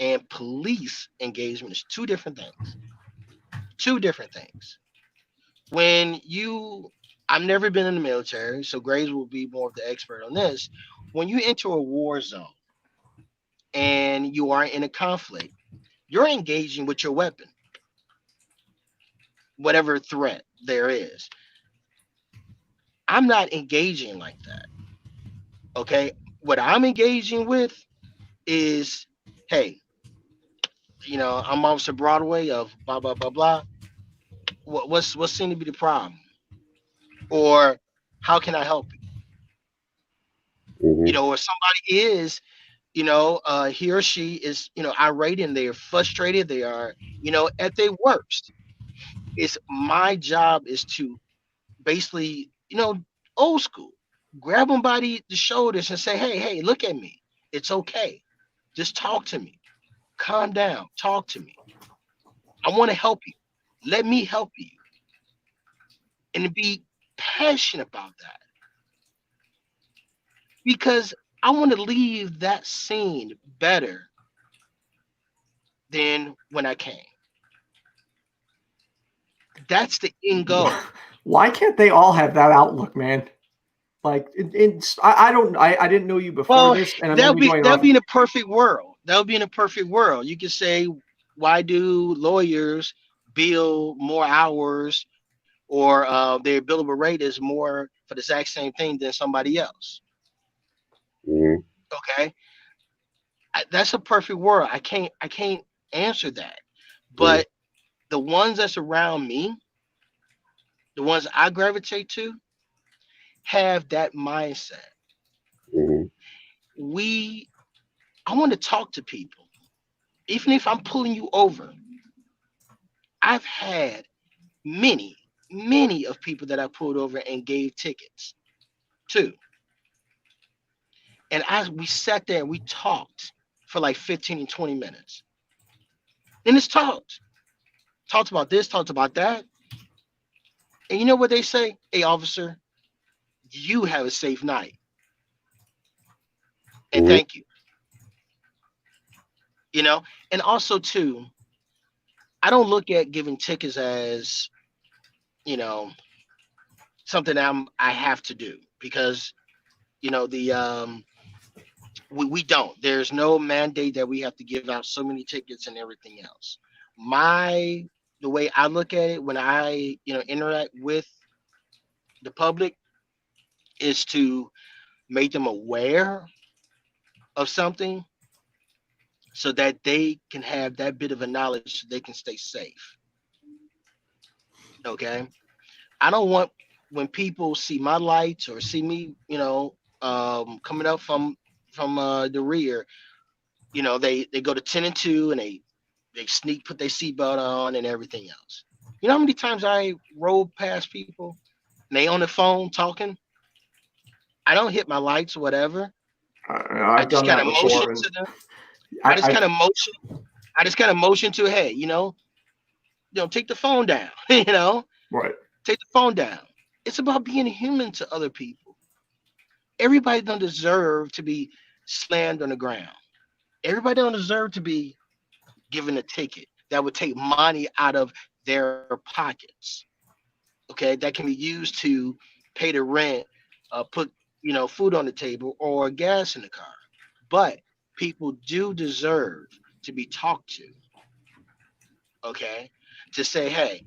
and police engagement is two different things. Two different things. When you, I've never been in the military, so Grace will be more of the expert on this. When you enter a war zone and you are in a conflict, you're engaging with your weapon, whatever threat there is. I'm not engaging like that. Okay. What I'm engaging with is, hey, I'm Officer Broadway of blah blah blah blah. What's seem to be the problem, or how can I help you? Hmm. Or somebody is, he or she is, irate and they're frustrated. They are, at their worst. It's my job is to basically, old school, grab them by the shoulders and say, hey, look at me. It's okay. Just talk to me. Calm down. Talk to me. I want to help you. Let me help you. And to be passionate about that because I want to leave that scene better than when I came. That's the end goal. why can't they all have that outlook, man? Like, I didn't know you before Well, this, and I'm only going that'll off. be in a perfect world. That'll be in a perfect world. You could say, why do lawyers bill more hours or their billable rate is more for the exact same thing than somebody else? Hmm. Okay, that's a perfect world. I can't answer that, Hmm. but the ones that's around me, the ones I gravitate to, have that mindset. Hmm. We, I want to talk to people, even if I'm pulling you over. I've had many, many of people that I pulled over and gave tickets to, and as we sat there and we talked for like 15 and 20 minutes, and it's talked about this, talked about that, and you know what they say? Hey, officer, you have a safe night, and Hmm. thank you. You know, and also too, I don't look at giving tickets as you know something I have to do because the we don't. There's no mandate that we have to give out so many tickets and everything else. My The way I look at it when I interact with the public is to make them aware of something so that they can have that bit of a knowledge so they can stay safe. Okay. I don't want when people see my lights or see me, coming up from the rear, they go to 10 and 2 and they put their seatbelt on and everything else. You know how many times I rolled past people and they on the phone talking? I don't hit my lights or whatever. I I've just done kind that of motion before, and to them. I just I kind of motion. I just kind of motion to, hey, take the phone down. right. Take the phone down. It's about being human to other people. Everybody don't deserve to be slammed on the ground. Everybody don't deserve to be given a ticket that would take money out of their pockets. Okay, that can be used to pay the rent, put food on the table or gas in the car. But people do deserve to be talked to. Okay, to say, hey,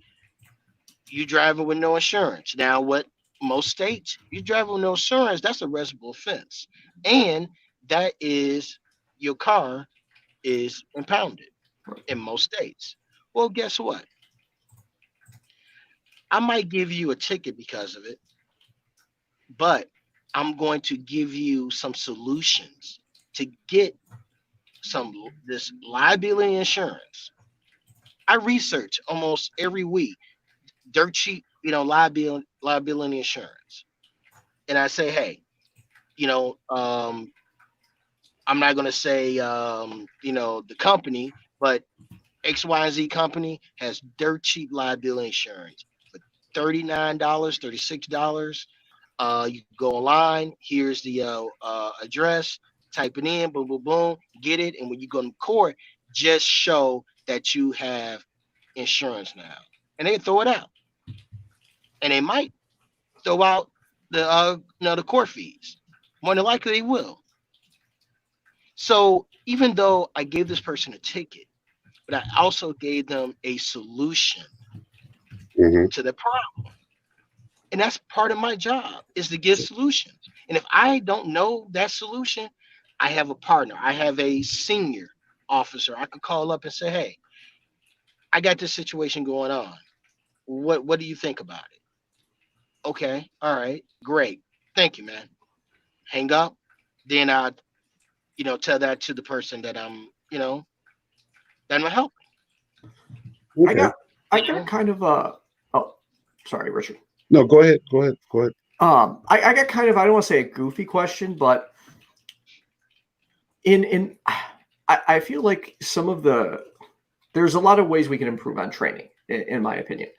you driving with no insurance. Now, what most states, you driving with no insurance, that's a arrestable offense, and that is your car is impounded in most states. Well, guess what? I might give you a ticket because of it, but I'm going to give you some solutions to get some this liability insurance. I research almost every week dirt cheap, liability insurance, and I say, hey, you know, um, I'm not going to say, the company, but X, Y, and Z company has dirt cheap liability insurance for $39, $36. You go online. Here's the address. Type it in. Boom, boom, boom. Get it. And when you go to court, just show that you have insurance now, and they throw it out. And they might throw out the court fees. More than likely, they will. So even though I gave this person a ticket, but I also gave them a solution Hmm. to the problem. And that's part of my job is to give solutions. And if I don't know that solution, I have a partner. I have a senior officer. I could call up and say, hey, I got this situation going on. What do you think about it? Okay. All right. Great. Thank you, man. Hang up. Then I, tell that to the person that I'm helping. I Okay. got I You got know? kind of a oh, sorry, Richard. No, go ahead. Go ahead. Go ahead. I got kind of, I don't want to say a goofy question, but in I feel like there's a lot of ways we can improve on training, in my opinion.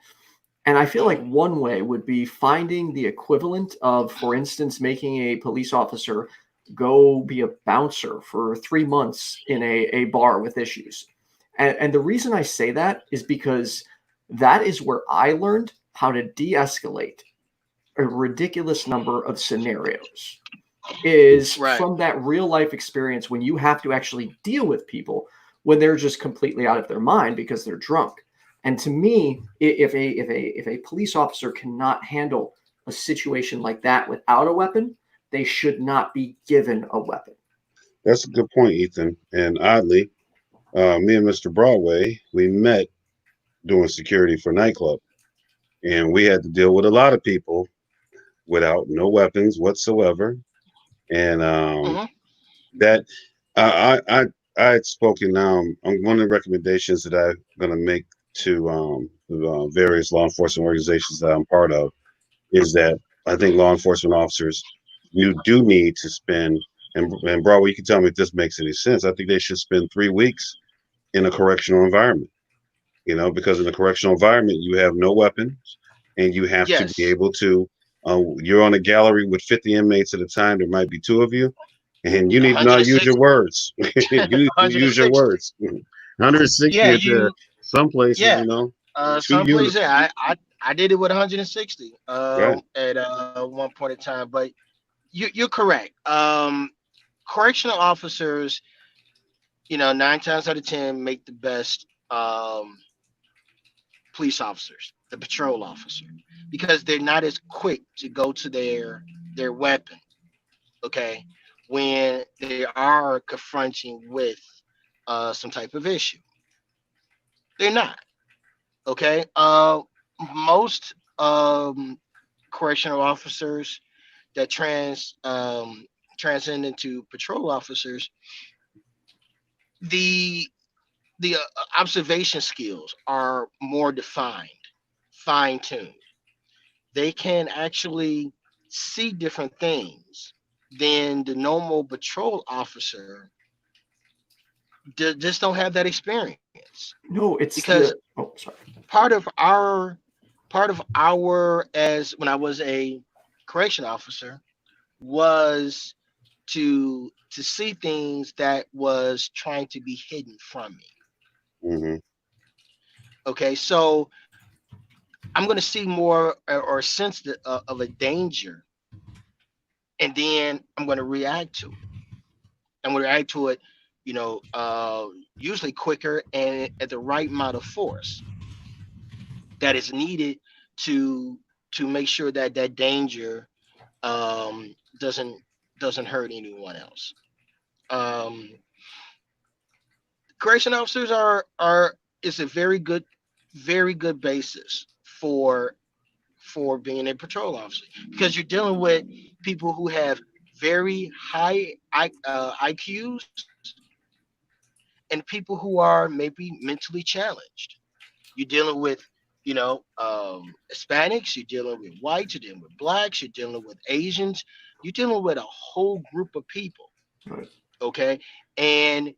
And I feel like Mhm. one way would be finding the equivalent of, for instance, making a police officer go be a bouncer for 3 months in a bar with issues. And the reason I say that is because that is where I learned how to de-escalate a ridiculous number of scenarios, is Right. from that real life experience when you have to actually deal with people when they're just completely out of their mind because they're drunk. And to me, if a police officer cannot handle a situation like that without a weapon, they should not be given a weapon. That's a good point, Ethan. And oddly, me and Mr. Broadway, we met doing security for a nightclub, and we had to deal with a lot of people without no weapons whatsoever. And Hmm. that I had spoken. One of the recommendations that I'm going to make to the various law enforcement organizations that I'm part of is that I think law enforcement officers, you do need to spend, and Broadway, you can tell me if this makes any sense. I think they should spend 3 weeks in a correctional environment. Because in a correctional environment, you have no weapons, and you have to be Yes. able to. You're on a gallery with 50 inmates at a time. There might be two of you, and you need to not use your 160. words. You need to use your 160. words. 160 Yeah, at some places, yeah. two Someplace, units. yeah, I did it with 160 Right. at one point in time. But you're correct. Correctional officers, 9 times out of 10 make the best police officers, the patrol officer, because they're not as quick to go to their weapon. Okay, when they are confronting with some type of issue. They're not. Okay. Most correctional officers that transcend into patrol officers, the observation skills are more defined, fine-tuned. They can actually see different things than the normal patrol officer just don't have that experience. No, it's Because the. Oh, sorry. part of our as when I was a correction officer was to see things that was trying to be hidden from me. Mm-hmm. Okay, so I'm going to see more or sense of a danger, and then I'm going to react to it. I'm going to react to it, usually quicker and at the right amount of force that is needed to make sure that that danger doesn't hurt anyone else. Um, Correction officers are is a very good basis for being a patrol officer, because you're dealing with people who have very high IQs and people who are maybe mentally challenged. You're dealing with, Hispanics, you're dealing with whites, you're dealing with blacks, you're dealing with Asians, you're dealing with a whole group of people. Right. Okay. And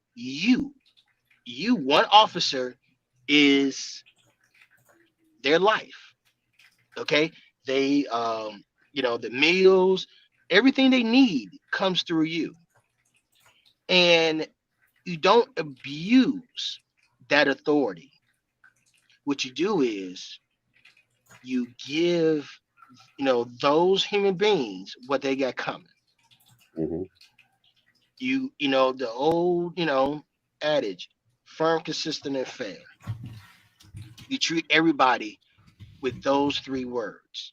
one officer is their life. Okay. They, the meals, everything they need comes through you. And you don't abuse that authority. What you do is you give, those human beings what they got coming. Mm-hmm. The old, adage, firm, consistent, and fair. You treat everybody with those three words,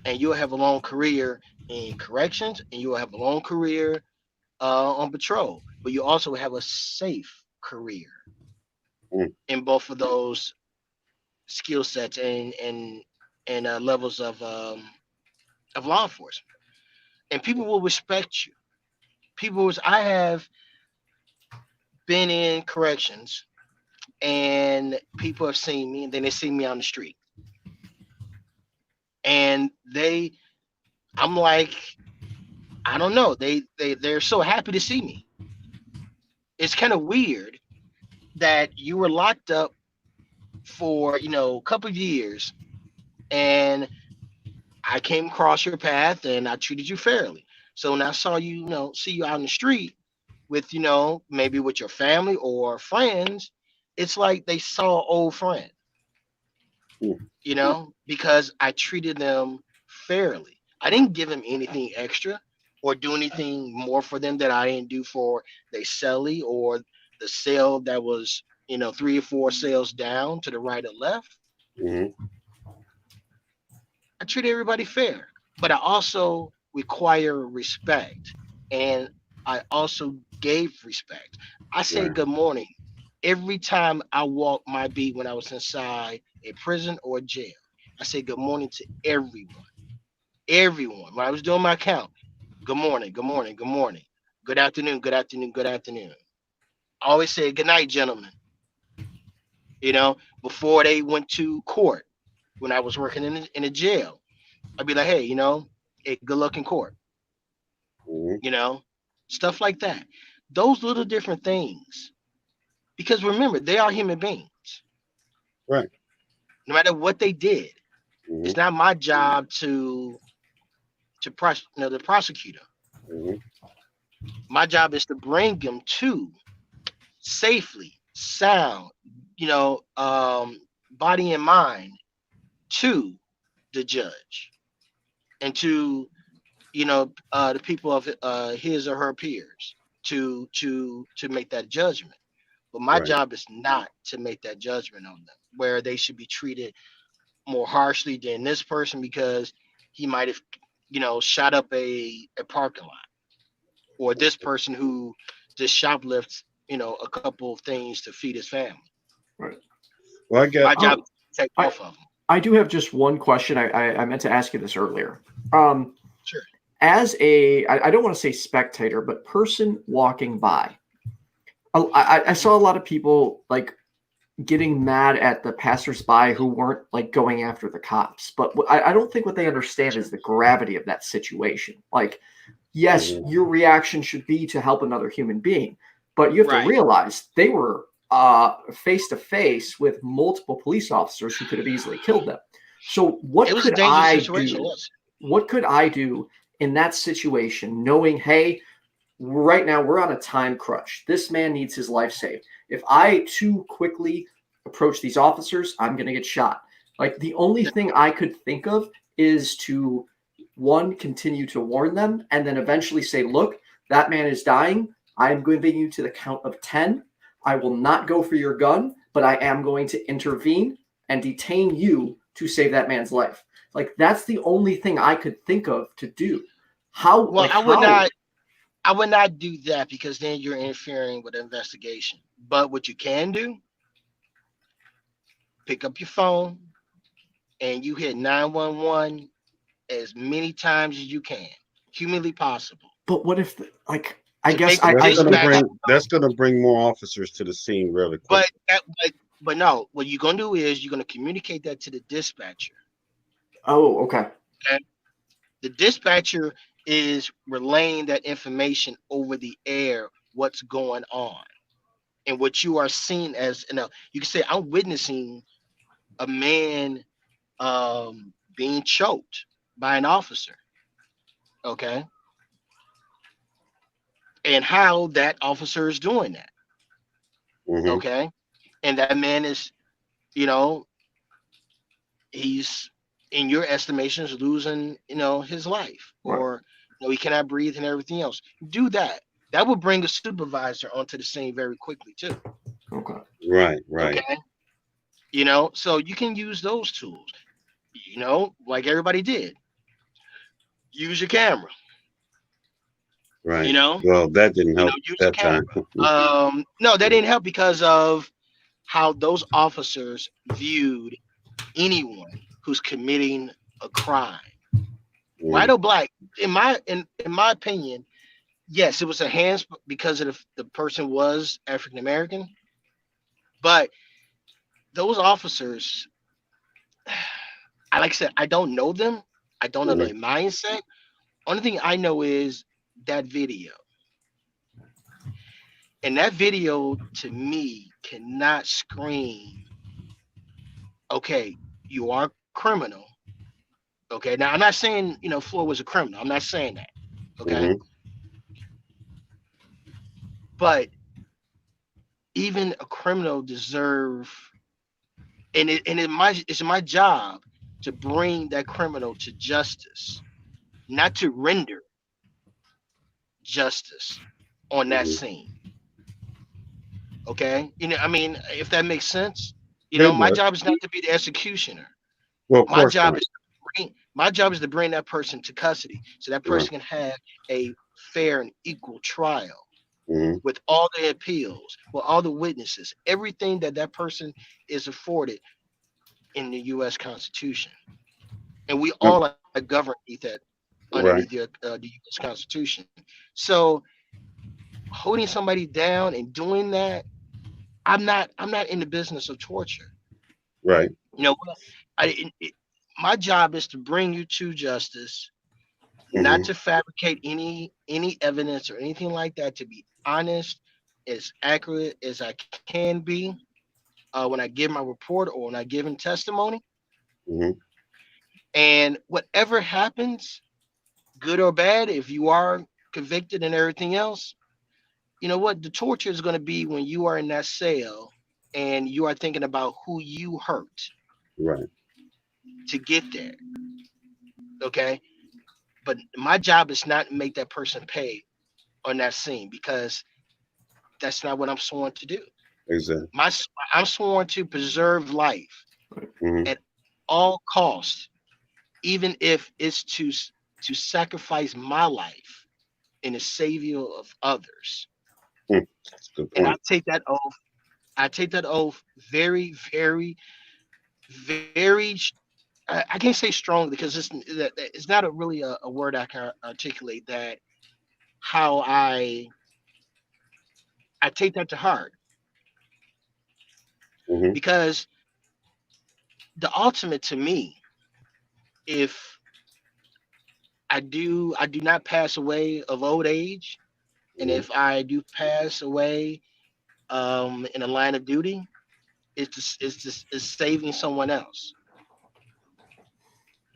and you'll have a long career in corrections, and you'll have a long career on patrol, but you also have a safe career Mm. in both of those skill sets and levels of law enforcement. And people will respect you. I have been in corrections, and people have seen me, and then they see me on the street, and I'm like, I don't know, they're so happy to see me. It's kind of weird that you were locked up for a couple of years, and I came across your path and I treated you fairly. So when I saw you, see you out in the street with, maybe with your family or friends, it's like they saw an old friend, Mm. because I treated them fairly. I didn't give them anything extra or do anything more for them that I didn't do for they celly or the cell that was, three or four cells down to the right or left. Mm-hmm. I treat everybody fair, but I also require respect. And I also gave respect. I said Right. good morning every time I walked my beat when I was inside a prison or a jail. I said good morning to everyone. Everyone. When I was doing my count, good morning, good morning, good morning. Good afternoon, good afternoon, good afternoon. I always said good night, gentlemen. Before they went to court when I was working in a jail. I'd be like, hey, hey, good luck in court, Mm-hmm. you know, stuff like that. Those little different things. Because remember, they are human beings. Right. No matter what they did, Mm-hmm. it's not my job the prosecutor. Mm-hmm. My job is to bring them to safely, sound, body and mind to the judge and to the people of his or her peers to make that judgment. But my Right. job is not to make that judgment on them, where they should be treated more harshly than this person because he might have, shot up a parking lot, or this person who just shoplifts a couple of things to feed his family. Right. Well, I get. My job is to take off of them. I do have just one question. I meant to ask you this earlier. Sure. As I don't want to say spectator, but person walking by, I saw a lot of people like getting mad at the passersby who weren't like going after the cops. But I don't think what they understand is the gravity of that situation. Like, yes, your reaction should be to help another human being, but you have to realize they were face to face with multiple police officers who could have easily killed them. So what could I do? What could I do in that situation, knowing, hey, right now we're on a time crunch. This man needs his life saved. If I too quickly approach these officers, I'm going to get shot. Like, the only thing I could think of is to, one, continue to warn them, and then eventually say, look, that man is dying. I am giving you to the count of 10. I will not go for your gun, but I am going to intervene and detain you to save that man's life. Like, that's the only thing I could think of to do. How? Well, like, I would not do that, because then you're interfering with the investigation. But what you can do, pick up your phone and you hit 911 as many times as you can, humanly possible. But what if, like, I guess that's going to bring more officers to the scene really quick. But no, what you're going to do is you're going to communicate that to the dispatcher. Oh, okay. Okay. The dispatcher is relaying that information over the air, what's going on, and what you are seeing as, you can say, I'm witnessing a man being choked by an officer. Okay. And how that officer is doing that. Okay. And that man is, he's, in your estimations, losing, his life, or he cannot breathe and everything else. Do that. That will bring a supervisor onto the scene very quickly too. Okay. Right. Okay. So you can use those tools, like everybody did. Use your camera. Right. Well, that didn't help that time. No, that didn't help because of how those officers viewed anyone who's committing a crime, white or black. In my opinion, yes, it was a hands because of the person was African American, but those officers, like I said, I don't know them. I don't know their mindset. Only thing I know is that video. And that video, to me, cannot scream, okay, you are criminal. Okay, now I'm not saying, Floyd was a criminal. I'm not saying that. Okay. But even a criminal deserve, and it's my job to bring that criminal to justice, not to render justice on that scene. Okay, if that makes sense, my job is not to be the executioner. Well, my job is to bring that person to custody, so that person can have a fair and equal trial with all the appeals, with all the witnesses, everything that person is afforded in the U.S. Constitution, and we all are governed underneath the U.S. Constitution. So, holding somebody down and doing that, I'm not in the business of torture. Right. My job is to bring you to justice, not to fabricate any evidence or anything like that, to be honest, as accurate as I can be when I give my report or when I give in testimony. And whatever happens, good or bad, if you are convicted and everything else, you know what? The torture is going to be when you are in that cell and you are thinking about who you hurt to get there. Okay. But my job is not to make that person pay on that scene, because that's not what I'm sworn to do. Exactly. I'm sworn to preserve life at all costs, even if it's to sacrifice my life in the savior of others. That's a good And I point. take that oath. I take that oath very, very, very. I can't say strong because it's not a really a word I can articulate that how I take that to heart Hmm. because the ultimate to me, if I do not pass away of old age, and Hmm. if I do pass away in a line of duty, it's saving someone else.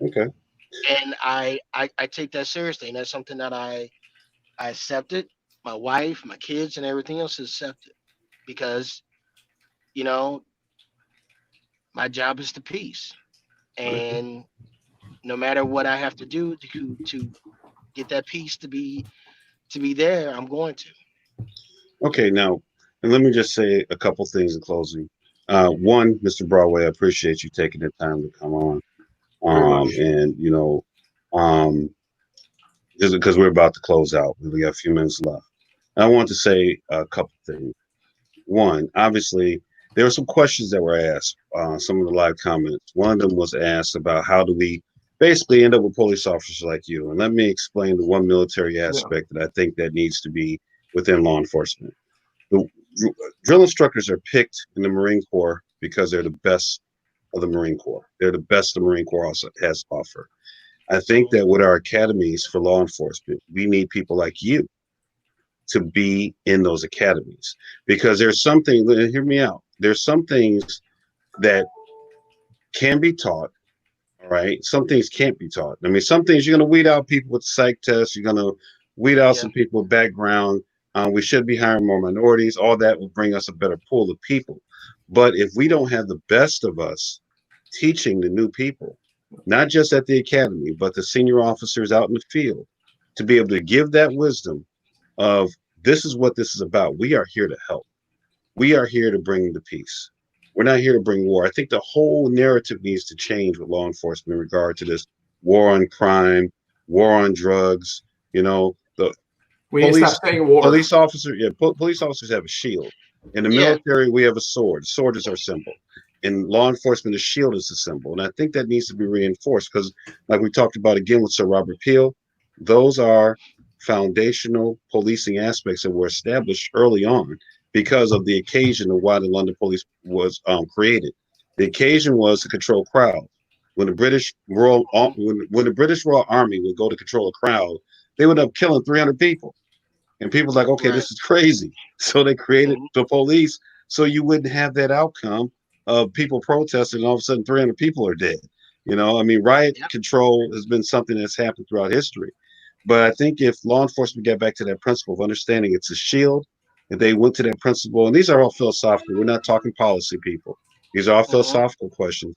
Okay. And I take that seriously, and that's something that I accepted. My wife, my kids, and everything else is accepted because you know my job is the peace, Okay. and no matter what I have to do to get that peace to be there, I'm going to. Okay. Now, and let me just say a couple things in closing. One, Mr. Broadway, I appreciate you taking the time to come on. Very much. And um, just because we're about to close out, we got a few minutes left. I want to say a couple things. One, obviously, there were some questions that were asked, some of the live comments. One of them was asked about how do we basically end up with police officers like you? And let me explain the one military Yeah. aspect that I think that needs to be within law enforcement. The drill instructors are picked in the Marine Corps because they're the best of the Marine Corps. They're the best the Marine Corps also has to offer. I think Mhm. that with our academies for law enforcement, we need people like you to be in those academies because there's something, hear me out, there's some things that can be taught. All right, some things can't be taught. I mean, some things you're going to weed out people with psych tests, you're going to weed out Yeah. some people with background. We should be hiring more minorities. All that will bring us a better pool of people. But if we don't have the best of us teaching the new people, not just at the academy, but the senior officers out in the field, to be able to give that wisdom of this is what this is about. We are here to help. We are here to bring the peace. We're not here to bring war. I think the whole narrative needs to change with law enforcement in regard to this war on crime, war on drugs. The We need to stop police saying war. police officer, yeah, police officers have a shield. In the Yeah. military, we have a sword. Sword is our symbol. In law enforcement, the shield is a symbol, and I think that needs to be reinforced because, like we talked about again with Sir Robert Peel, those are foundational policing aspects that were established early on because of the occasion of why the London Police was created. The occasion was to control crowd. When the Mhm. when the British Royal Army would go to control a crowd, they would end up killing 300 people. And people's like, okay, Right. this is crazy. So they created Mhm. the police so you wouldn't have that outcome of people protesting and all of a sudden 300 people are dead. I mean, riot Yep. control has been something that's happened throughout history. But I think if law enforcement get back to that principle of understanding it's a shield, and they went to that principle, and these are all philosophical, we're not talking policy, people. These are all Mhm. philosophical questions.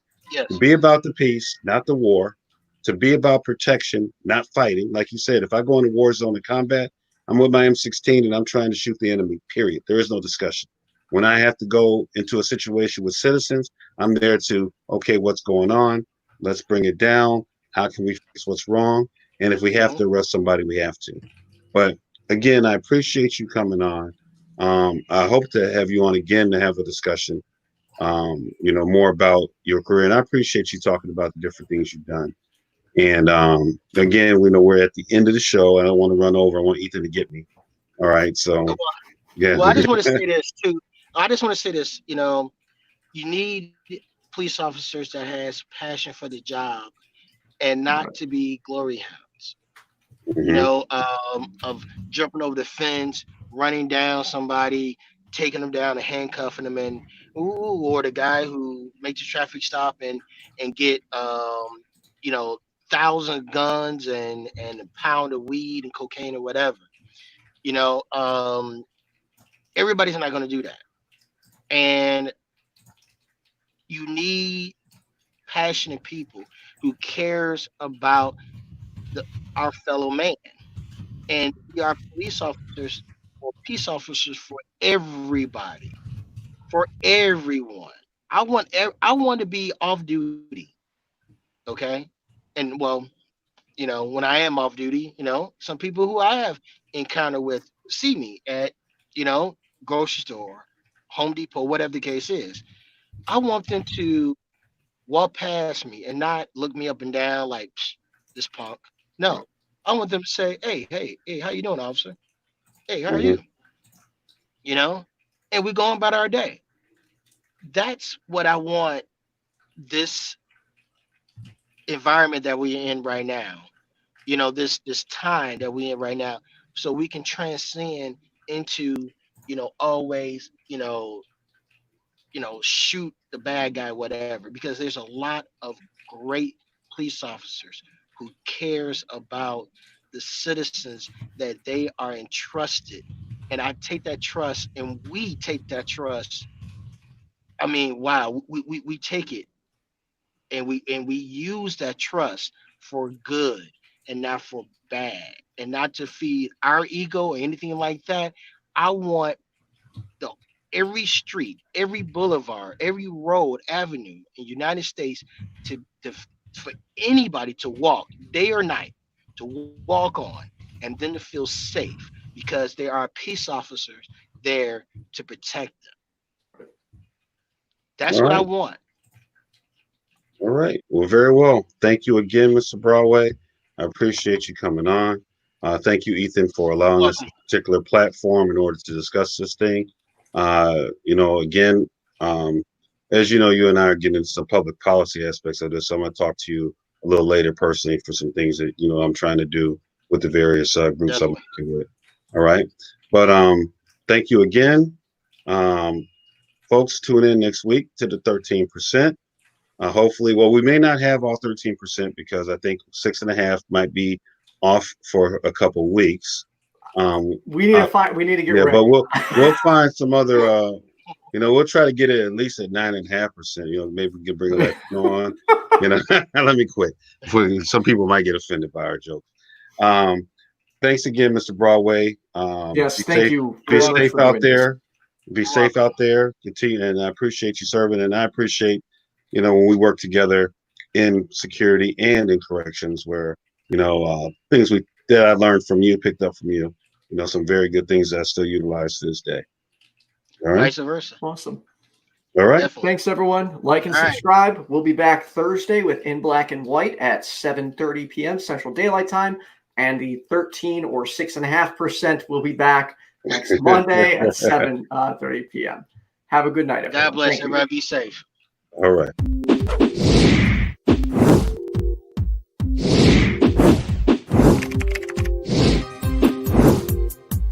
To Yes. be about the peace, not the war, to be about protection, not fighting. Like you said, if I go in a war zone to combat, I'm with my M16 and I'm trying to shoot the enemy, period. There is no discussion. When I have to go into a situation with citizens, I'm there to, okay, what's going on? Let's bring it down. How can we fix what's wrong? And if we have Mhm. to arrest somebody, we have to. But again, I appreciate you coming on. I hope to have you on again to have a discussion, more about your career. And I appreciate you talking about the different things you've done. And again, we know we're at the end of the show. I don't want to run over. I want Ethan to get me. All right. So, yeah. Well, I just want to say this too. I just want to say this. You need police officers that has passion for the job and not to be glory hounds. Hmm. Of jumping over the fence, running down somebody, taking them down and handcuffing them, and or the guy who makes a traffic stop and get you know thousand guns and a pound of weed and cocaine or whatever. You know, everybody's not going to do that, and you need passionate people who cares about the our fellow man. And we are police officers or peace officers for everybody, for everyone. I want to be off duty, okay? And well, when I am off duty, some people who I have encountered with see me at grocery store, Home Depot, whatever the case is. I want them to walk past me and not look me up and down like "Psh, this punk." No, I want them to say, hey, how you doing, officer? Hey, how are Hmm. you? And we're going about our day. That's what I want this environment that we're in right now. This time that we're in right now, so we can transcend into, always, shoot the bad guy, whatever, because there's a lot of great police officers who cares about the citizens that they are entrusted. And I take that trust, and we take that trust. I mean, wow, we take it, and we use that trust for good and not for bad, and not to feed our ego or anything like that. I want the every street, every boulevard, every road, avenue in the United States to for anybody to walk day or night, to walk on, and then to feel safe because there are peace officers there to protect them. That's All what I right. want. All right. Well, very well. Thank you again, Mr. Broadway. I appreciate you coming on. Thank you, Ethan, for allowing us Welcome. a particular platform in order to discuss this thing. Again, as you know, you and I are getting into some public policy aspects of this. So I'm going to talk to you a little later personally for some things that, I'm trying to do with the various groups I'm Definitely. working with. All right. But thank you again. Folks, tune in next week to the 13%. Hopefully, well, we may not have all 13% because I think 6.5 might be off for a couple weeks. We need to find. We need to get Yeah, ready. but we'll find some other. We'll try to get it at least at 9.5%. Maybe we can bring that on. Let me quit. Some people might get offended by our jokes. Thanks again, Mr. Broadway. Yes, Be thank safe. you Be very much safe for out doing this. there. Be You're safe welcome. out there. Continue, and I appreciate you serving, and I appreciate when we work together in security and in corrections, where things that I learned from you, picked up from you, some very good things that I still utilize to this day. All right. Vice versa. Awesome. All right. Definitely. Thanks, everyone. Like and All right. subscribe. We'll be back Thursday with In Black and White at 7:30 p.m. Central Daylight Time. And the 13 or 6.5% will be back next Monday at 7:30 p.m. Have a good night, everyone. God bless Thank you. everybody. Be safe. All right.